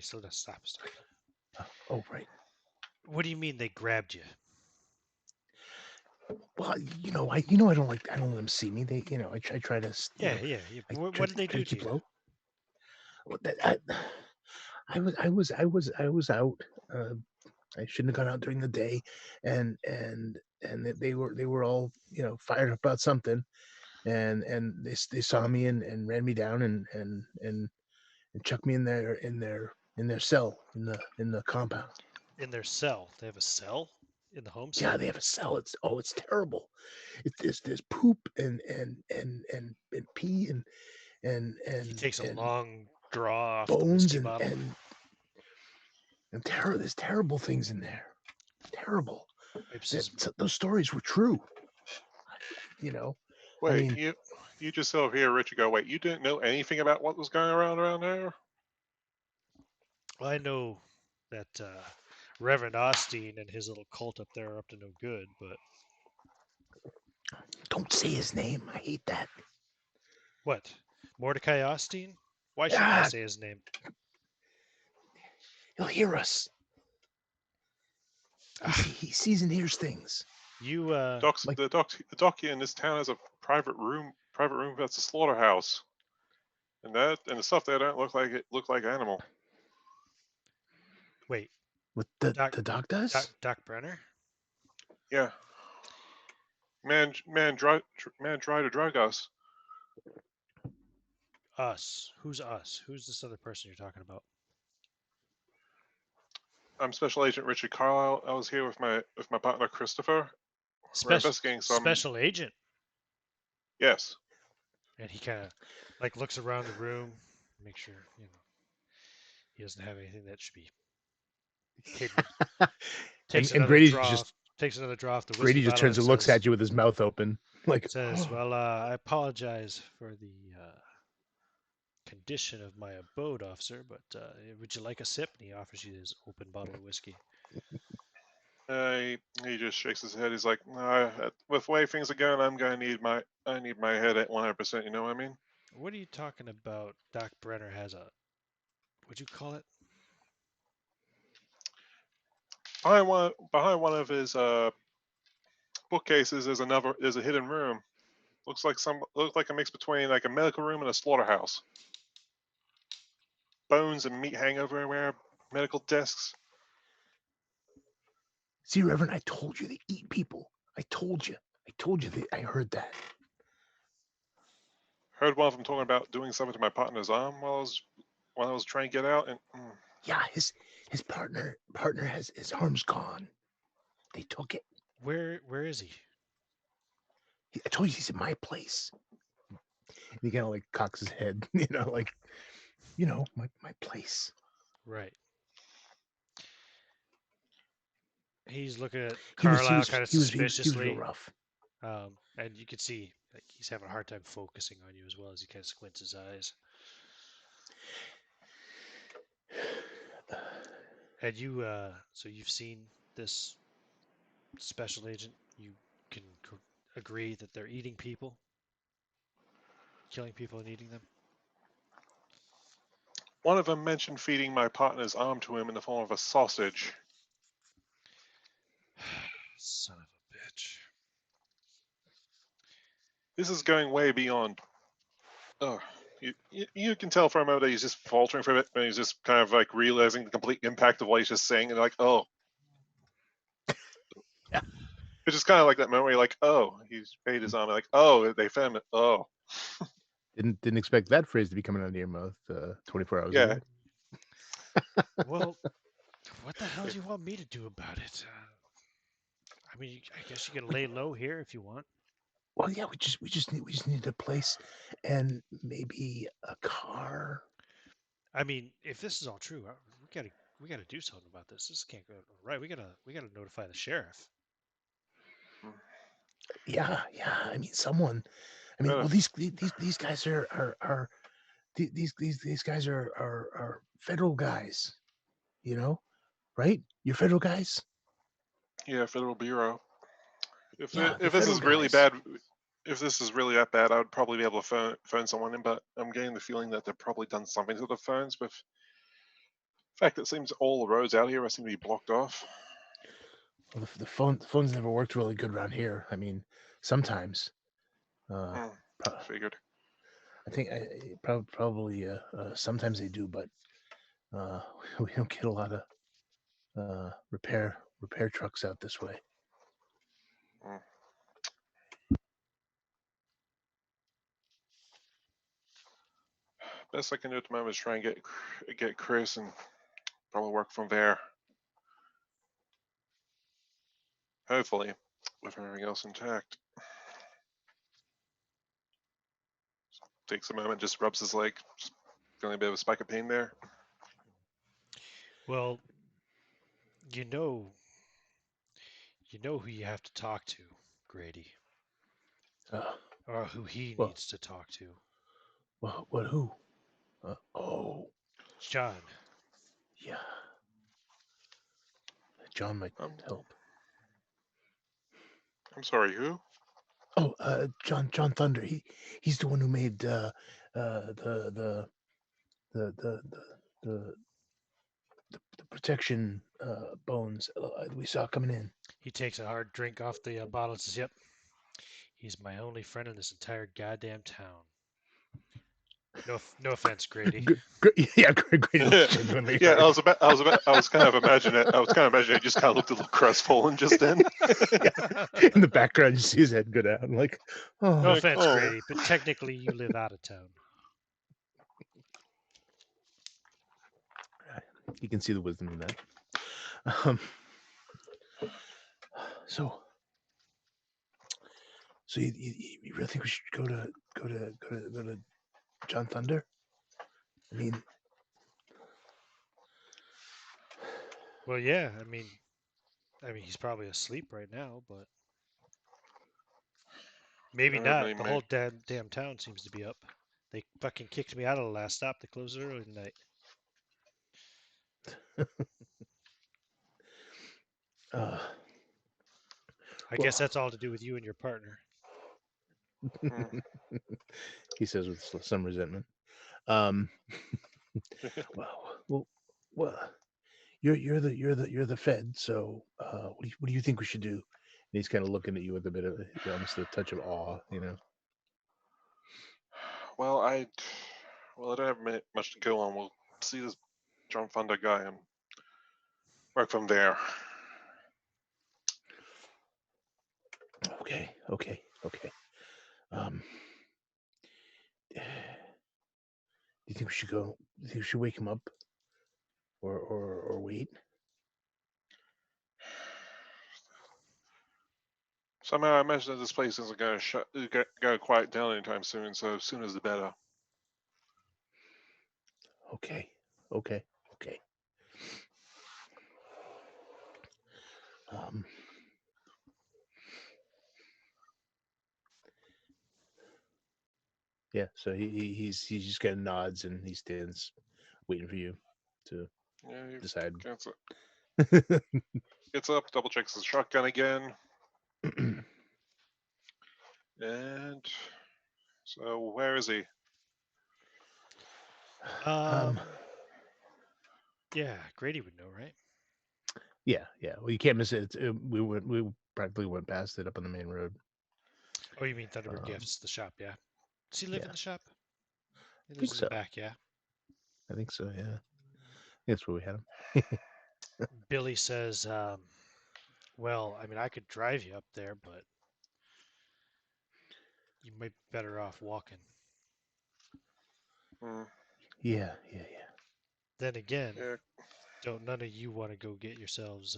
slow down, stop. oh right. What do you mean they grabbed you? Well, I don't let them see me. They I try to Yeah. I What, try, what did they try do to to keep you? low. Well, I was out. Uh, I shouldn't have gone out during the day, and they were all fired up about something, and they saw me and ran me down and chucked me in their cell in the compound. In their cell. They have a cell in the Yeah, homestead? they have a cell. It's terrible. There's poop and pee He takes a and long draw off the bones whiskey bottle. and there's terrible things in there. Terrible. Wipes That his. those stories were true. You know, I Wait, mean, you just over here, Richard. Go. Wait, you didn't know anything about what was going around there? Well, I know that Reverend Osteen and his little cult up there are up to no good, but don't say his name. I hate that. what? Mordecai Osteen? Why shouldn't I Ah, say his name? he'll hear us. Ah, He sees and hears things. you, Like, The doc in this town has a private room that's a slaughterhouse, and the stuff there don't look like animal. wait, what the Doc, the doc does? Doc Brenner? Yeah, man tried to drug us. Us. Who's us? Who's this other person you're talking about? I'm Special Agent Richard Carlyle. I was here with my partner Christopher. We're investigating some. Special agent. Yes. And he kind of like looks around the room, make sure he doesn't have anything that should be hidden. and Takes and another Grady draw. just Takes another draw off the whiskey Grady just bottle turns and and looks says, at you with his mouth open, like, says, "Well, I apologize for the condition of my abode, officer, but would you like a sip?" And he offers you his open bottle of whiskey. He just shakes his head. He's like, nah, with the way things are going, I need my head at 100%. You know what I mean? What are you talking about? Doc Brenner has a, what'd you call it? Behind one of his bookcases there's a hidden room. Looks like a mix between like a medical room and a slaughterhouse. Bones and meat hang everywhere. Medical desks. see, Reverend, I told you they eat people. I told you. I heard that. Heard one of them talking about doing something to my partner's arm while I was trying to get out, and Yeah, his partner has his arm's gone. They took it. Where is he? I told you he's in my place. And he kind of like cocks his head, like, my place. Right. He's looking at He was he Carlisle was kind of he was real suspiciously, rough. and you can see like he's having a hard time focusing on you as well as he kind of squints his eyes. And you, so you've seen this special agent, you can agree that they're eating people, killing people and eating them. One of them mentioned feeding my partner's arm to him in the form of a sausage. Son of a bitch. This is going way beyond. Oh, you can tell for a moment that he's just faltering for a bit, and he's just kind of like realizing the complete impact of what he's just saying, and like, oh. Yeah. It's just kind of like that moment where you're like, oh, he's paid his arm, like, oh, they found it. Oh. Didn't expect that phrase to be coming out of your mouth 24 hours Yeah. ago. Well, what the hell do you want me to do about it? I mean, I guess you can lay low here if you want. Well, yeah, we just need a place and maybe a car. I mean, if this is all true, we gotta do something about this. This can't go right. We gotta notify the sheriff. Yeah, I mean, someone. I mean, Uh, well, these guys are these guys are federal guys, you know, right? You're federal guys. yeah, Federal Bureau. Yeah, the If this federal is really guys. bad, if this is really that bad, I would probably be able to phone someone in. But I'm getting the feeling that they've probably done something to the phones. With the fact that it seems all the roads out here seem to be blocked off. Well, the phones never worked really good around here. I mean, sometimes. Uh, Hmm, pro- figured. I think probably sometimes they do, but uh, we don't get a lot of repair trucks out this way. Hmm. Best I can do at the moment is try and get Chris and probably work from there. Hopefully, with everything else intact. Takes a moment, just rubs his leg, just feeling a bit of a spike of pain there. Well, you know who you have to talk to, Grady, Uh, or who he well, needs to talk to. what who? Oh, John. yeah, John might Um, help. I'm sorry, who? Oh, John Thunder. He's the one who made the the the the the, the protection bones we saw coming in. He takes a hard drink off the bottle and says, "Yep, he's my only friend in this entire goddamn town." No offense, Grady. Yeah, Grady looks genuinely Yeah, hurt. I was kind of imagining it. I was kind of imagining it. Just kind of looked a little crestfallen just then. Yeah, in the background, you see his head go down. Like, No oh, Like, offense, oh, Grady, but technically you live out of town. you can see the wisdom in that. Um, so, so you really think we should go to John Thunder? I mean, Well, yeah, I mean he's probably asleep right now, but maybe not. The whole damn town seems to be up. They fucking kicked me out of the last stop. They closed it early tonight. uh, I guess well, that's all to do with you and your partner. hmm. he says with some resentment. Um, well, well, you're the Fed. So, what do you think we should do? And he's kind of looking at you with a bit of almost a touch of awe, you know. Well, I don't have much to go on. We'll see this John Fonda guy and work from there. Okay. Um, do you think we should go? Do you think we should wake him up, or wait? Somehow I imagine that this place isn't going to go quiet down anytime soon. So sooner is the better. Okay, okay. Um, yeah. So he's just kind of nods and he stands waiting for you to Yeah, you decide. cancel. gets up, double checks his shotgun again, and so where is he? Um, yeah, Grady would know, right? Yeah. Well, you can't miss it. We practically went past it up on the main road. Oh, you mean Thunderbird Um, Gifts, the shop, yeah. Does he live in yeah, the shop? He I lives think in the so. back, yeah. I think so. Yeah, that's where we had him. Billy says, well, I mean, I could drive you up there, but you might be better off walking. Hmm, Yeah. Then again, yeah, don't none of you want to go get yourselves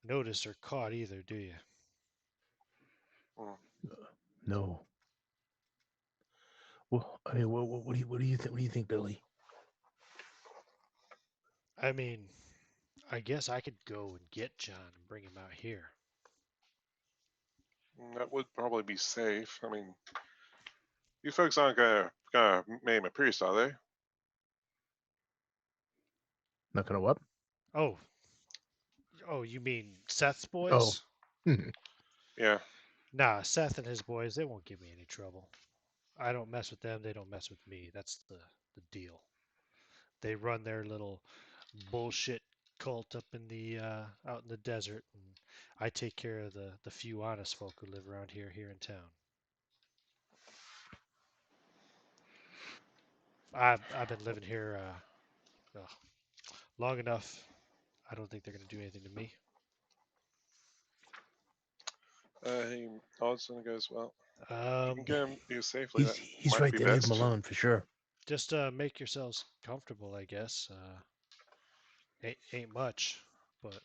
noticed or caught either, do you? hmm. No. Well, I mean, what do you think? What do you think, Billy? I mean, I guess I could go and get John and bring him out here. That would probably be safe. I mean, you folks aren't gonna make him a priest, are they? Not gonna what? Oh, oh, you mean Seth's Oh. boys? Yeah. Nah, Seth and his boys, they won't give me any trouble. I don't mess with them, they don't mess with me. That's the deal. They run their little bullshit cult up in the out in the desert, and I take care of the few honest folk who live around here in town. I've been living here long enough. I don't think they're gonna do anything to me. He nods and goes, "Well, you can Um, get him here safely. That He's might right be there. Leave him best." alone for sure. just make yourselves comfortable, I guess. Ain't much, but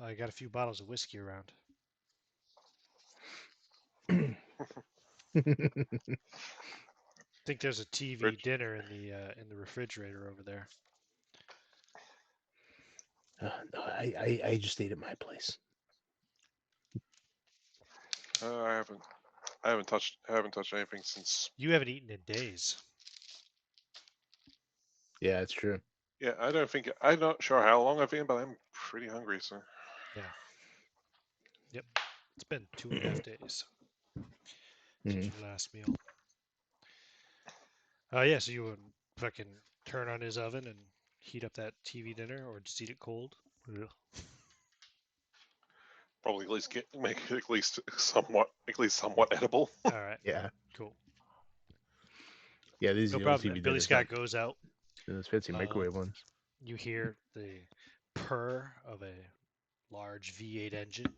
I got a few bottles of whiskey around. Think there's a TV Rich, dinner in the refrigerator over there. No, I just ate at my place. I haven't touched anything since. You haven't eaten in days. Yeah, it's true. Yeah, I'm not sure how long I've been, but I'm pretty hungry. So, Yeah. Yep. It's been 2.5 days since Mhm. your last meal. Yeah. So you would fucking turn on his oven and heat up that TV dinner, or just eat it cold. Ugh. probably at least make it at least somewhat edible. All right. Yeah, Cool. yeah. These are No the old problem. TV And Billy dinners, not Scott goes out. those fancy Um, microwave ones. you hear the purr of a large V8 engine,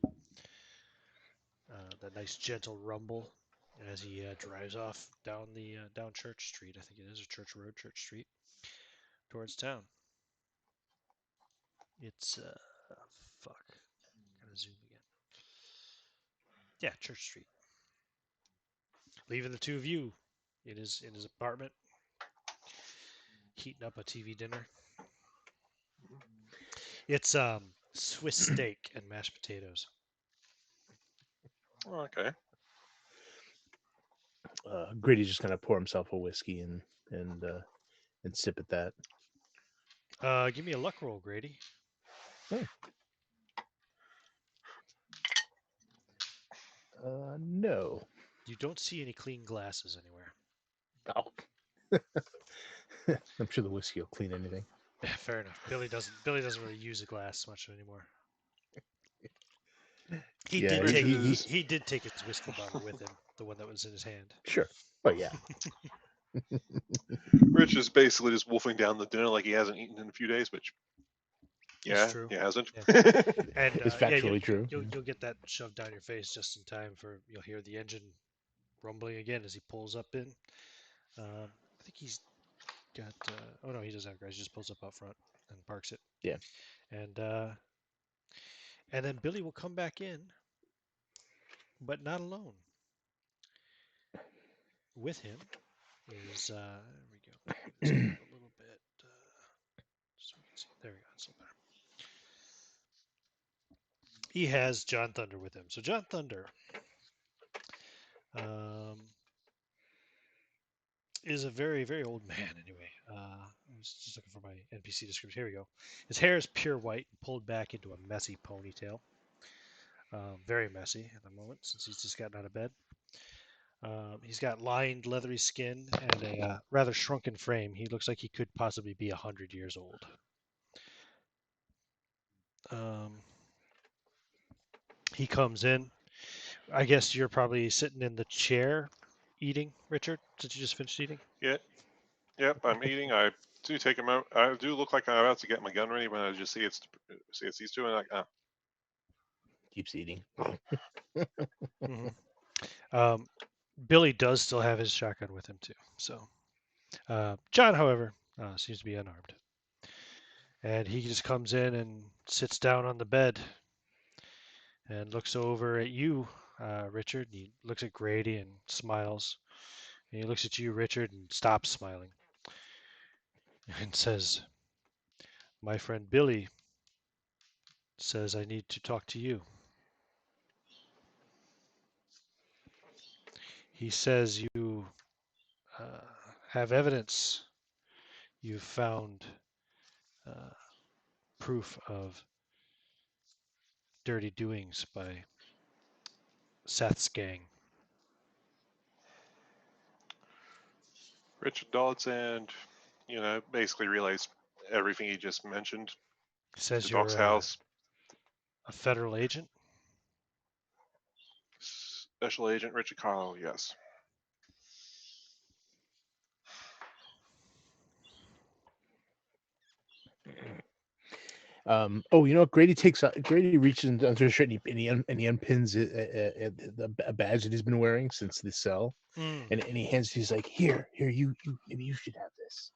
that nice gentle rumble as he drives off down the down Church Street. I think it is a Church Road, Church Street, towards town. It's fuck. Gotta zoom again. Yeah, Church Street. Leaving the two of you in his apartment, heating up a TV dinner. It's Swiss steak and mashed potatoes. Okay. Grady's just gonna pour himself a whiskey and sip at that. Give me a luck roll, Grady. Oh. No. You don't see any clean glasses anywhere. Oh. I'm sure the whiskey will clean anything. Yeah, fair enough. Billy doesn't really use a glass much anymore. He Yeah, did Rich take is he did take his whiskey bottle with him, the one that was in his hand. sure. Oh yeah. Rich is basically just wolfing down the dinner like he hasn't eaten in a few days, which It's yeah, true. he hasn't. Yeah. And It's yeah, factually true. you'll get that shoved down your face just in time for you'll hear the engine rumbling again as he pulls up in. I think he's got. Oh no, he doesn't have garage. He just pulls up out front and parks it. Yeah. And then Billy will come back in, but not alone. With him is there we go. Move this up a little bit so we can see. There we go. That's a little better. He has John Thunder with him. So John Thunder, um, is a very, very old man. Anyway, I was just looking for my NPC description. Here we go. His hair is pure white, pulled back into a messy ponytail. Very messy at the moment since he's just gotten out of bed. He's got lined, leathery skin and a rather shrunken frame. He looks like he could possibly be 100 years old. He comes in. I guess you're probably sitting in the chair eating, Richard, since you just finished eating. Yeah. Yep. I'm eating. I do take a moment. I do look like I'm about to get my gun ready when I just see it's these two and like, Keeps eating. Billy does still have his shotgun with him too. So John, however, seems to be unarmed, and he just comes in and sits down on the bed and looks over at you, Richard. And he looks at Grady and smiles. And he looks at you, Richard, and stops smiling and says, "My friend Billy says I need to talk to you. He says you have evidence. You've found proof of dirty doings by Seth's gang." Richard nods and, basically relays everything he just mentioned. He says The you're Doc's house, a federal agent. Special Agent Richard Carlyle, yes. Oh, you know what? Grady reaches under his shirt and he unpins a badge that he's been wearing since the cell, and he hands. He's like, here, you maybe you should have this.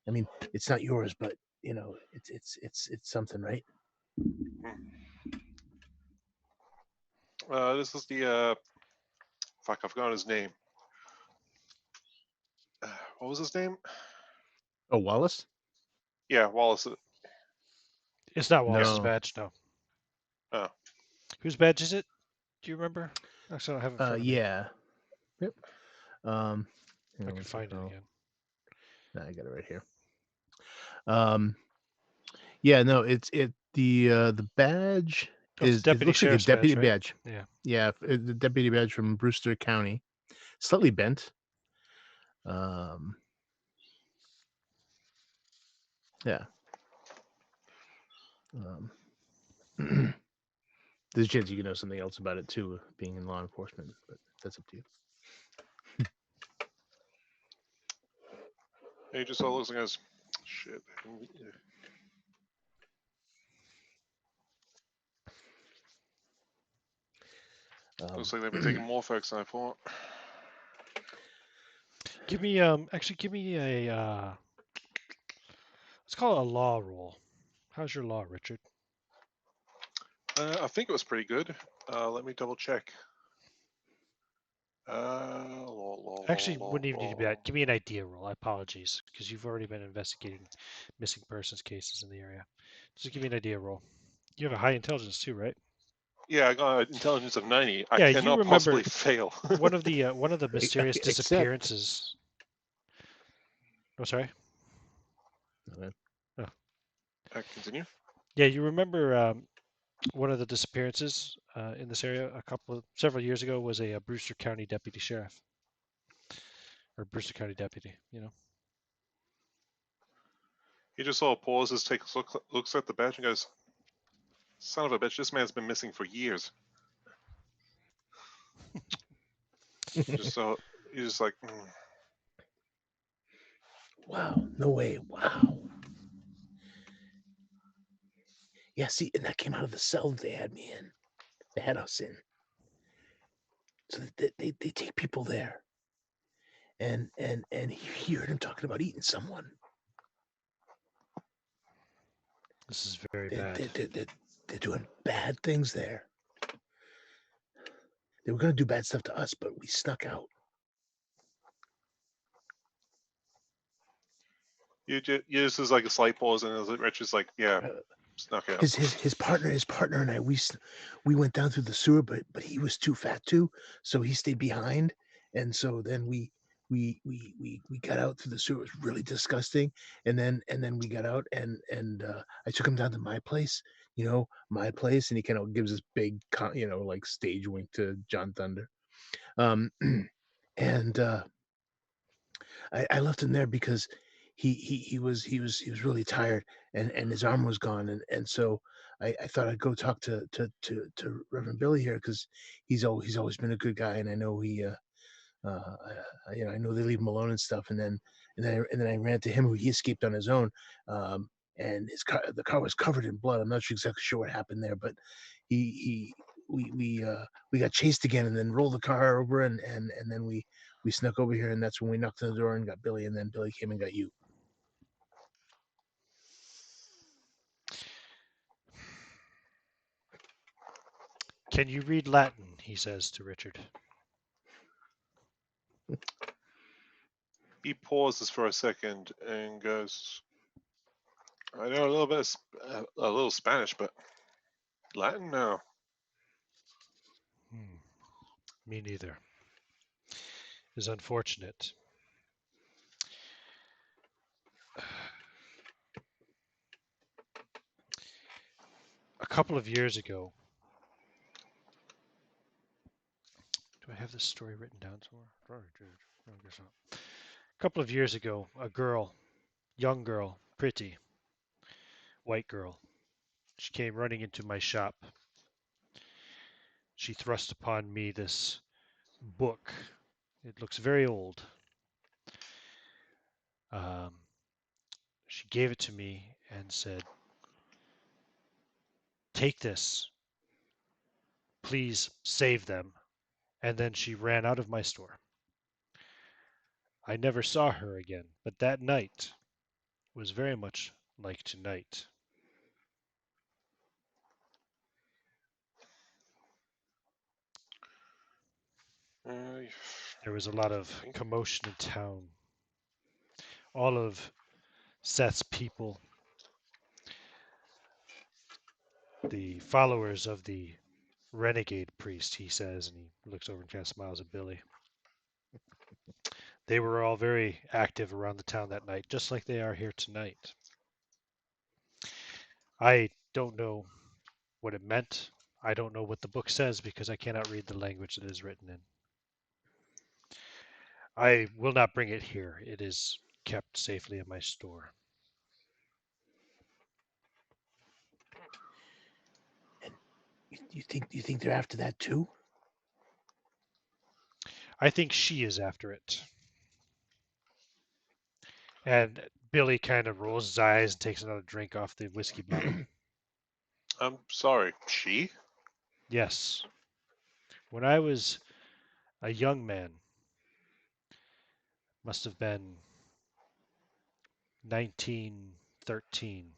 I mean, it's not yours, but it's something, right? This is the fuck. I've forgotten his name. What was his name? Oh, Wallace? Yeah, Wallace. It's not Wallace's No. badge, no. Oh. Whose badge is it? Do you remember? Actually, I don't have it in front of me. Yeah. Yep. I can find it again. I got it right here. Yeah, no, the badge It's it looks like a sheriff's deputy badge, badge. right? Yeah, the deputy badge from Brewster County, slightly bent. Yeah. There's a chance you can know something else about it too, being in law enforcement, but that's up to you. He just all looks like goes, shit. Looks like they've been taking more folks than I thought. Give me a let's call it a law roll. How's your law, Richard? I think it was pretty good. Let me double check. Actually, wouldn't even need to be that. Give me an idea roll. Apologies, because you've already been investigating missing persons cases in the area. Just give me an idea roll. You have a high intelligence too, right? Yeah, I got an intelligence of 90. I Yeah, you cannot remember possibly fail. one of the mysterious Except- disappearances. Oh, sorry. Okay. Continue. Yeah, you remember one of the disappearances in this area several years ago was a Brewster County deputy sheriff or Brewster County deputy. He just sort of pauses, looks at the badge, and goes, "Son of a bitch! This man's been missing for years." He's just like, Wow, no way. Wow. Yeah, see, and that came out of the cell they had me in. They had us in. So they take people there. And he heard him talking about eating someone. This is very bad. They're doing bad things there. They were going to do bad stuff to us, but we snuck out. You just is like a slight pause, and Richard's like, "Yeah, snuck out." His partner and I, we went down through the sewer, but he was too fat too, so he stayed behind, and so then we we got out through the sewer. It was really disgusting. And then we got out, and I took him down to my place, my place, and he kind of gives this big, like stage wink to John Thunder. Um, and I left him there because he was really tired, and his arm was gone, and so I thought I'd go talk to Reverend Billy here because he's always been a good guy, and I know I know they leave him alone and stuff, and then I ran to him, who he escaped on his own, um, and the car was covered in blood. I'm not exactly sure what happened there, but he we got chased again, and then rolled the car over, and then we snuck over here, and that's when we knocked on the door and got Billy, and then Billy came and got you. Can you read Latin? He says to Richard. He pauses for a second and goes, "I know a little bit, a little Spanish, but Latin, no." Hmm. Me neither. Is unfortunate. A couple of years ago, do I have this story written down somewhere? No, I guess not. A couple of years ago, a girl, young girl, pretty, white girl, she came running into my shop. She thrust upon me this book. It looks very old. Um, she gave it to me and said, "Take this. Please save them." And then she ran out of my store. I never saw her again, but that night was very much like tonight. I There was a lot of think commotion in town. All of Seth's people, the followers of the renegade priest, he says, and he looks over and kind of smiles at Billy. They were all very active around the town that night, just like they are here tonight. I don't know what it meant. I don't know what the book says because I cannot read the language that it is written in. I will not bring it here. It is kept safely in my store. And you think they're after that too? I think she is after it. And Billy kind of rolls his eyes and takes another drink off the whiskey bottle. I'm sorry. She? Yes. When I was a young man, must have been 1913,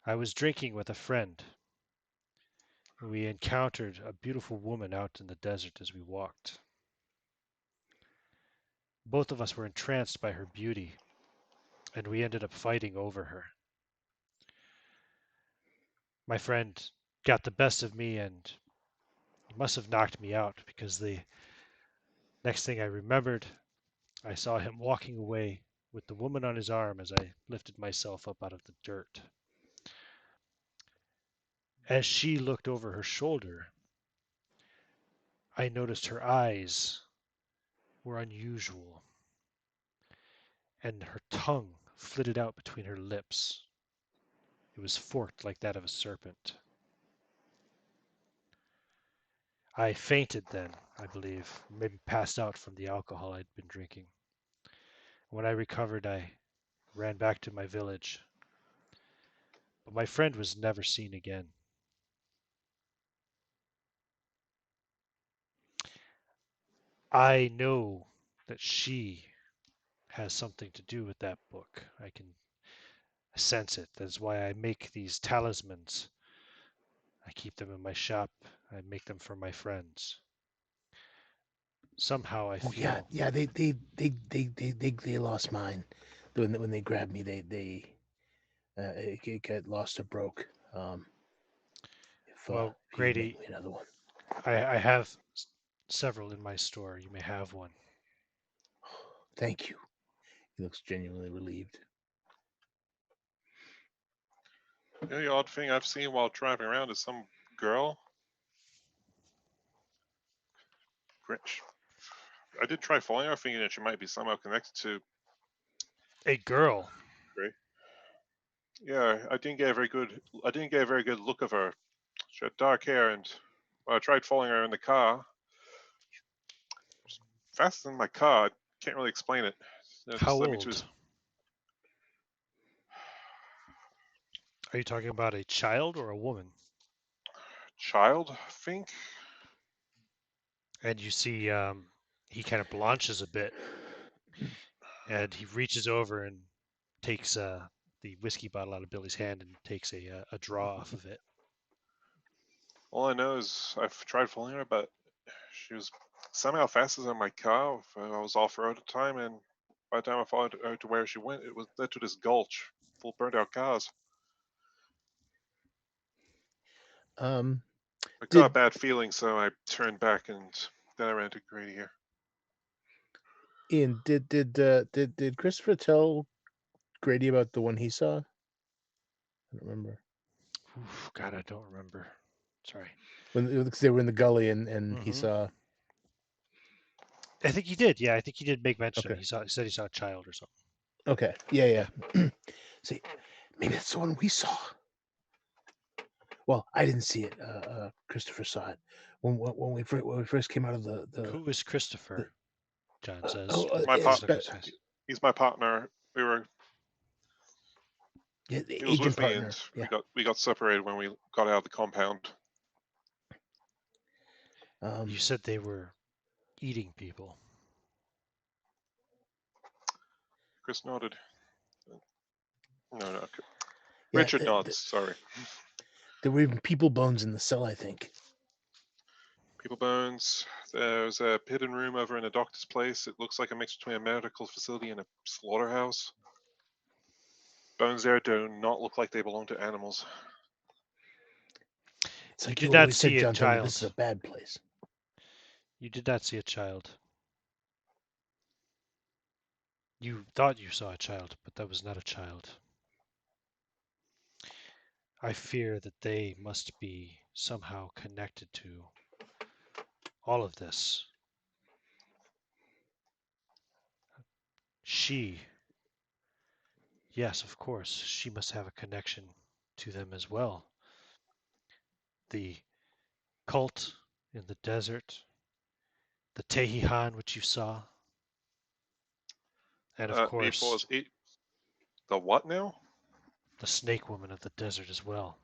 I was drinking with a friend. We encountered a beautiful woman out in the desert as we walked. Both of us were entranced by her beauty, and we ended up fighting over her. My friend got the best of me, and he must have knocked me out because the next thing I remembered, I saw him walking away with the woman on his arm as I lifted myself up out of the dirt. As she looked over her shoulder, I noticed her eyes were unusual, and her tongue flitted out between her lips. It was forked like that of a serpent. I fainted then, I believe, maybe passed out from the alcohol I'd been drinking. When I recovered, I ran back to my village, but my friend was never seen again. I know that she has something to do with that book. I can sense it. That's why I make these talismans. I keep them in my shop. I make them for my friends. Somehow I Oh yeah, feel, yeah. They lost mine when they grabbed me. It got lost or broke. If well, you make Grady, me another one. I have several in my store. You may have one. Thank you. He looks genuinely relieved. The only odd thing I've seen while driving around is some girl. I did try following her, thinking that she might be somehow connected to A girl. Gray. Yeah, I didn't get a very good look of her. She had dark hair, and when I tried following her in the car, faster than my car. I can't really explain it. How Just led me to old? his Are you talking about a child or a woman? child, I think. And you see he kind of blanches a bit, and he reaches over and takes the whiskey bottle out of Billy's hand and takes a draw off of it. All I know is I've tried following her, but she was somehow faster than my car. I was off road at the time, and by the time I followed her to where she went, it was led to this gulch full of burnt out cars. Um, I got a did bad feeling, so I turned back, and then I ran to Grady here. Ian did Christopher tell Grady about the one he saw? I don't remember. Oof, God, I don't remember. Sorry. When they were in the gully and he Mm-hmm. saw. I think he did. Yeah, I think he did make mention of Okay. it. He said he saw a child or something. Okay. Yeah. See, maybe that's the one we saw. Well, I didn't see it. Christopher saw it when we first came out of the Who is Christopher? John says. My Looks part, up his face. he's my partner. yeah, the He was agent with me, and partner. Yeah. we got separated when we got out of the compound. You said they were eating people. Chris nodded. No. Yeah, Richard nods. Sorry. there were even people bones in the cell, I think. People bones. There's a hidden room over in a doctor's place. It looks like a mix between a medical facility and a slaughterhouse. Bones there do not look like they belong to animals. It's You like did you not always see said, a John Thunder, this is a child. bad place. You did not see a child. You thought you saw a child, but that was not a child. I fear that they must be somehow connected to all of this. She, yes, of course, she must have a connection to them as well. The cult in the desert, the Tehihan, which you saw, and of Before course, was the what now? the snake woman of the desert as well.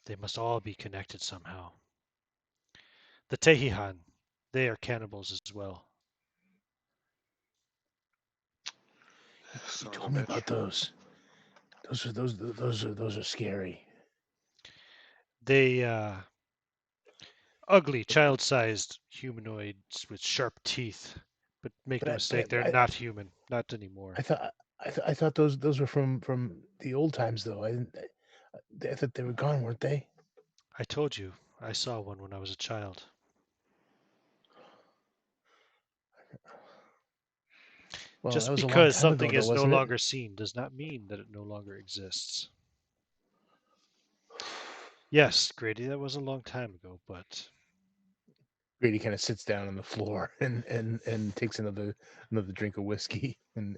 They must all be connected somehow. The Tehihan, they are cannibals as well. You Son of a told me bitch. about those. Those are scary. They ugly, child-sized humanoids with sharp teeth. But make no mistake, they're But not human, not anymore. I thought those were from the old times though. I thought they were gone, weren't they? I told you, I saw one when I was a child. Well, that Just was a long because time ago something though, is no wasn't it? longer seen does not mean that it no longer exists. Yes, Grady, that was a long time ago, but Grady kind of sits down on the floor and takes another drink of whiskey and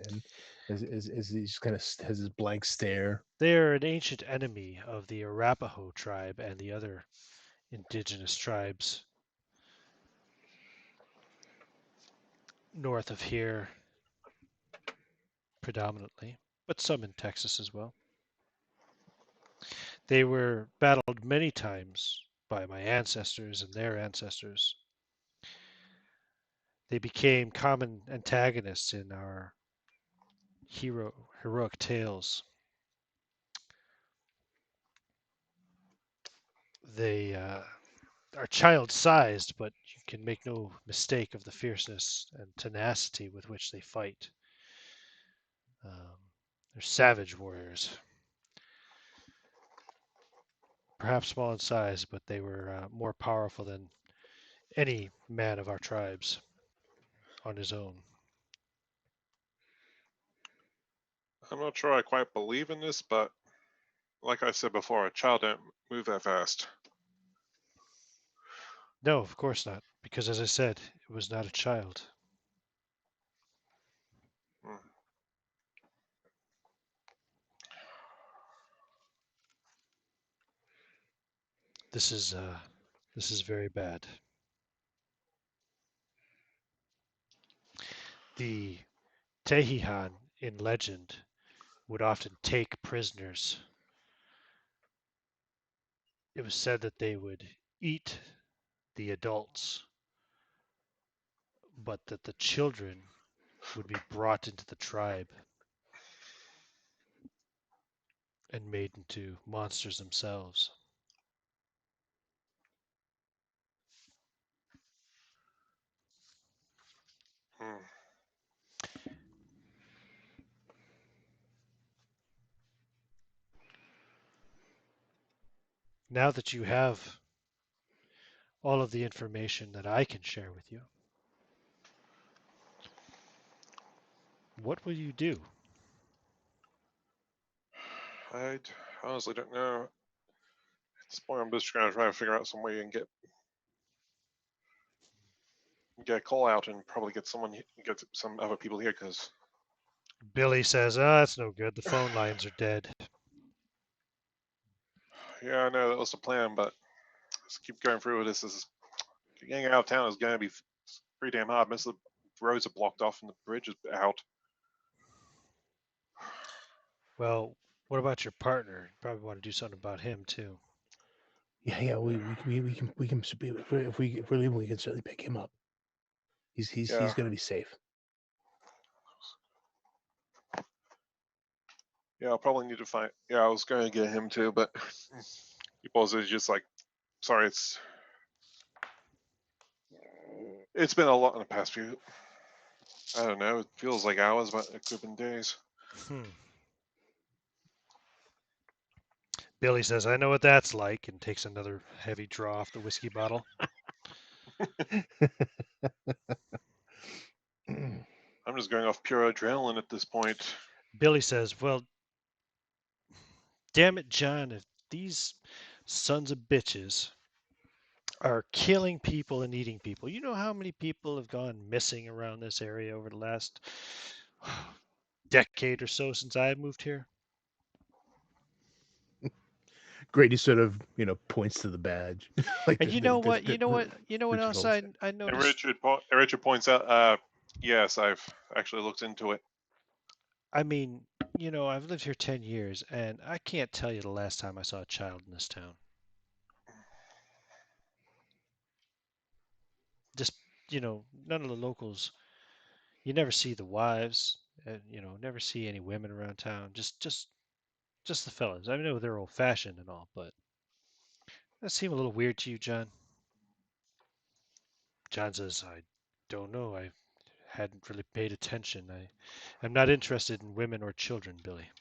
as he just kind of has his blank stare. they are an ancient enemy of the Arapaho tribe and the other indigenous tribes north of here, predominantly, but some in Texas as well. They were battled many times by my ancestors and their ancestors. They became common antagonists in our heroic tales. They are child-sized, but you can make no mistake of the fierceness and tenacity with which they fight. Um, they're savage warriors, perhaps small in size, but they were more powerful than any man of our tribes on his own. I'm not sure I quite believe in this, but like I said before, a child don't move that fast. No, of course not, because as I said, it was not a child. Hmm. This is very bad. The Tehihan in legend would often take prisoners. It was said that they would eat the adults, but that the children would be brought into the tribe and made into monsters themselves. Hmm. Now that you have all of the information that I can share with you, what will you do? I honestly don't know. At this point, I'm just going to try to figure out some way and get a call out and probably get some other people here because Billy says, "Ah, that's no good. The phone lines are dead." yeah, I know that was the plan, but let's keep going through with this. Getting out of town is going to be pretty damn hard. Most of the roads are blocked off and the bridge is out. Well, what about your partner? You probably want to do something about him too. Yeah. We can if we're leaving, we can certainly pick him up. Yeah, He's gonna be safe. yeah, I'll probably need to find. Yeah, I was going to get him too, but people is just like, sorry, it's been a lot in the past few. I don't know. It feels like hours, but it could have been days. Hmm. Billy says, "I know what that's like," and takes another heavy draw off the whiskey bottle. I'm just going off pure adrenaline at this point. Billy says, "Well, damn it, John, if these sons of bitches are killing people and eating people, you know how many people have gone missing around this area over the last decade or so since I moved here?" Grady sort of points to the badge, like And the you the know the, what? the, You know what? the You know what Richard else Homestead. I And noticed? Richard points out, yes, I've actually looked into it. I mean, I've lived here 10 years, and I can't tell you the last time I saw a child in this town. Just, none of the locals. You never see the wives, and never see any women around town. Just the fellas. I know they're old-fashioned and all, but that seem a little weird to you, John? John says, "I don't know. I hadn't really paid attention. I'm not interested in women or children, Billy."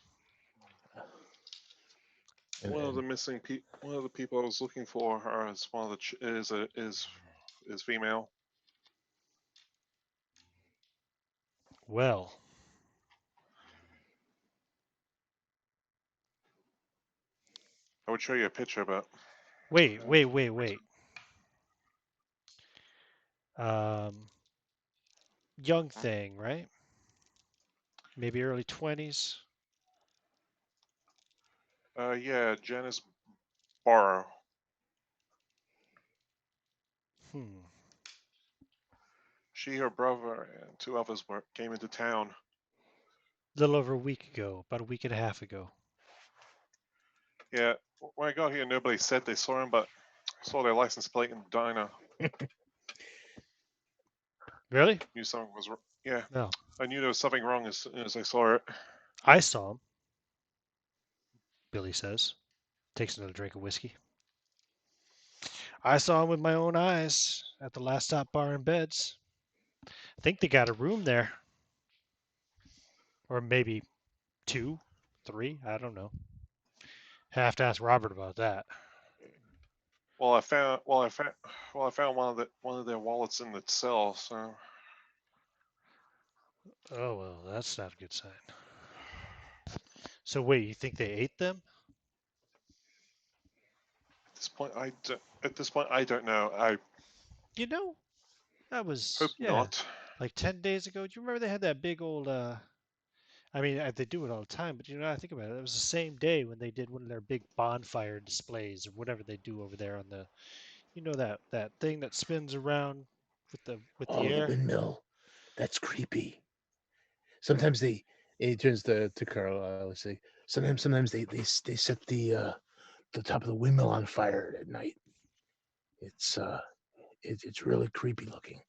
And, One of the and missing one of the people I was looking for is one of the is female. Well, I would show you a picture, but wait. Um, young thing, right? Maybe early 20s. yeah, Janice Barrow. Hmm. She, her brother, and two others came into town. Little over a week ago, about a week and a half ago. Yeah, when I got here, nobody said they saw him, but I saw their license plate in the diner. Really? Knew something was wrong. Yeah, No. I knew there was something wrong as soon as I saw it. I saw him, Billy says. Takes another drink of whiskey. I saw him with my own eyes at the last stop bar in Beds. I think they got a room there. Or maybe two, three, I don't know. Have to ask Robert about that. I found one of their wallets in the cell. So Oh well, that's not a good sign. So wait, you think they ate them? at this point, I don't know. I You know, that hope was yeah, not. like 10 days ago. Do you remember they had that big old? I mean, they do it all the time, but you know, I think about it. It was the same day when they did one of their big bonfire displays or whatever they do over there on the, you know, that thing that spins around with the Oh, the air. windmill. That's creepy. Sometimes they it turns to Carlyle. I would say sometimes they set the top of the windmill on fire at night. It's it's really creepy looking.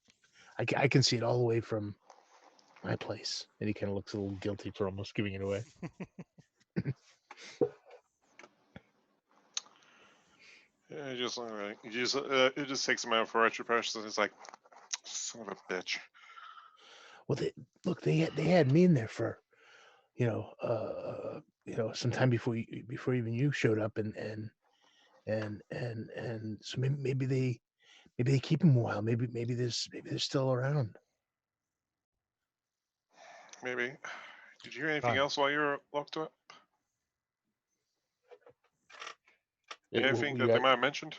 I can see it all the way from my place, and he kind of looks a little guilty for almost giving it away. Yeah, it just takes a moment for retro person. It's like, son of a bitch. Well, look, they had me in there for sometime before even you showed up, and so maybe they keep him a while. Maybe they're still around. Maybe. Did you hear anything Fine. else while you were locked up? Anything that You they might have mentioned?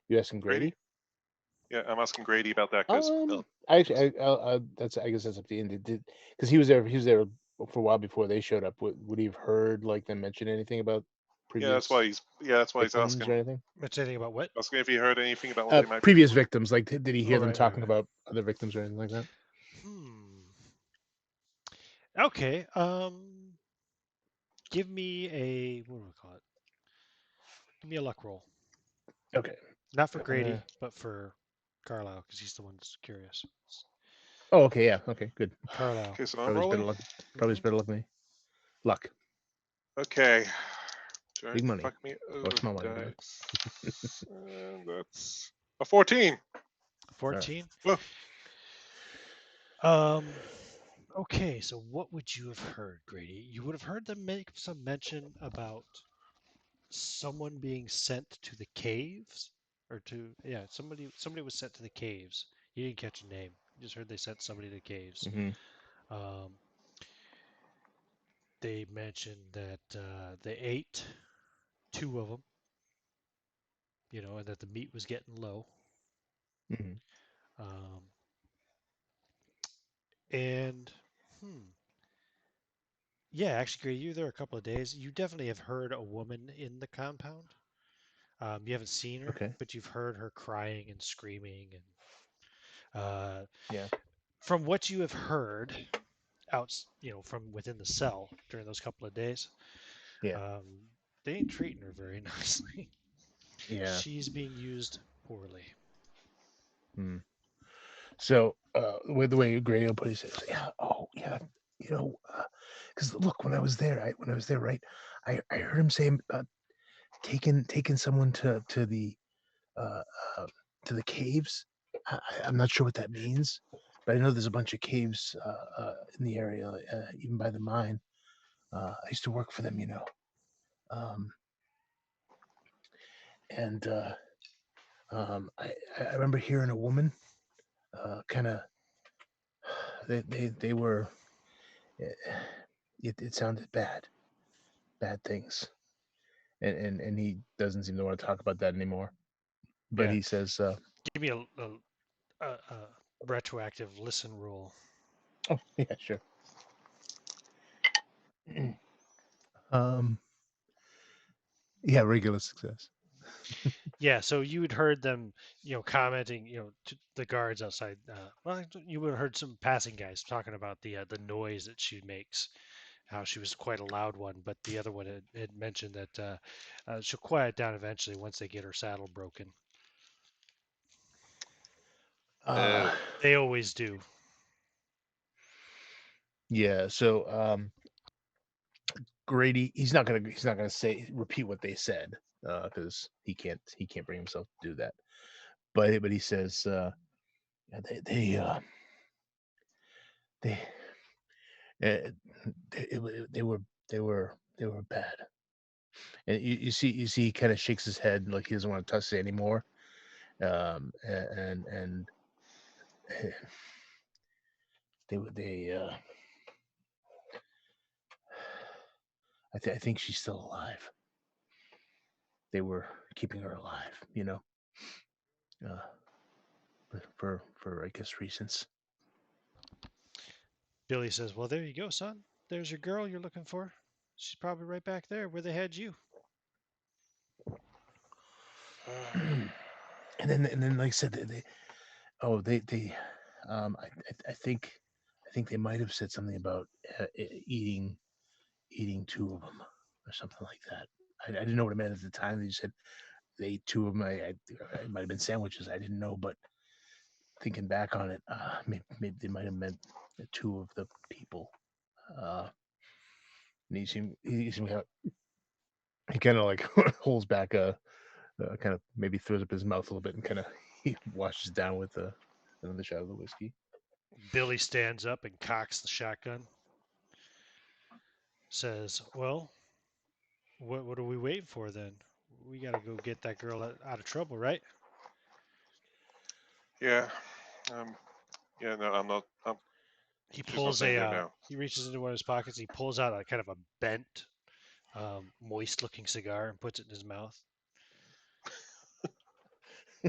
you asking Grady? Grady? Yeah, I'm asking Grady about that because I guess that's up to you. Because he was there for a while before they showed up. Would he have heard like them mention anything about previous that's why he's victims or asking. anything? Mention anything about what? Asking if he heard anything about what they might be Previous doing. victims, like did he Oh, hear them right, right, talking right. about other victims or anything like that? Hmm. Okay. Give me a what do we call it? Give me a luck roll. Okay. Not for Uh, Grady, but for Carlisle, because he's the one that's curious. oh, okay, yeah, okay, good. Carlisle. Okay, so I'm Probably rolling. better luck. Probably Hmm. better luck than me. Luck, Okay. Don't big money fuck me or over, small money, whatever. dice. And that's a 14. 14. Well, Um. Okay, so what would you have heard, Grady? You would have heard them make some mention about someone being sent to the caves, or to yeah, somebody was sent to the caves. You didn't catch a name. You just heard they sent somebody to the caves. Hmm. Um, they mentioned that they ate two of them, you know, and that the meat was getting low. Hmm. Um, and hmm, yeah, actually, Grady, you were there a couple of days. You definitely have heard a woman in the compound. You haven't seen her, Okay. but you've heard her crying and screaming. And Yeah. from what you have heard out, you know, from within the cell during those couple of days, Yeah. um, they ain't treating her very nicely. Yeah. She's being used poorly. Mm. So, with the way Grady will put it, he says, "Yeah, oh yeah, because look, when I was there, right, I heard him say taking someone uh, uh to the caves. I'm not sure what that means, but I know there's a bunch of caves in the area, even by the mine. I used to work for them, um, and I remember hearing a woman, kind of they were eh, it sounded bad things, and he doesn't seem to want to talk about that anymore. But Yeah, he says, give me a retroactive listen rule. "Oh yeah, sure." um, yeah, regular success. Yeah, so you had heard them, you know, commenting, you know, to the guards outside. Well, you would have heard some passing guys talking about the noise that she makes, how she was quite a loud one. But the other one had mentioned that she'll quiet down eventually once they get her saddle broken. Uh, They always do. yeah. So Grady, he's not gonna say repeat what they said because he can't bring himself to do that. But he says, yeah, they uh, they were bad. and you see he kind of shakes his head like he doesn't want to touch it anymore. And they I think she's still alive. They were keeping her alive, you know, uh, for I guess reasons. Billy says, "Well, there you go, son. There's your girl you're looking for. She's probably right back there where they had you." And then like I said, they I think they might have said something about eating two of them or something like that. I didn't know what it meant at the time. They just said they ate two of them. It might have been sandwiches. I didn't know, but thinking back on it, maybe they might have meant two of the people. Uh, and he kind of like holds back kind of maybe throws up his mouth a little bit and kind of he washes down with another shot of the whiskey. Billy stands up and cocks the shotgun. Says, "Well, what are we waiting for then? We got to go get that girl out of trouble, right?" Yeah. Um. Yeah. No, I'm not. He She's not pulls staying a here now. he reaches into one of his pockets. He pulls out a kind of a bent, moist-looking cigar and puts it in his mouth.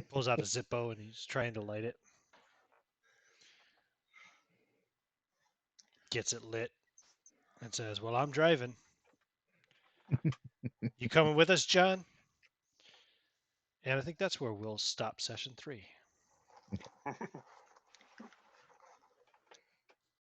Pulls out a Zippo and he's trying to light it. Gets it lit and says, "Well, I'm driving. You coming with us, John?" And I think that's where we'll stop session 3.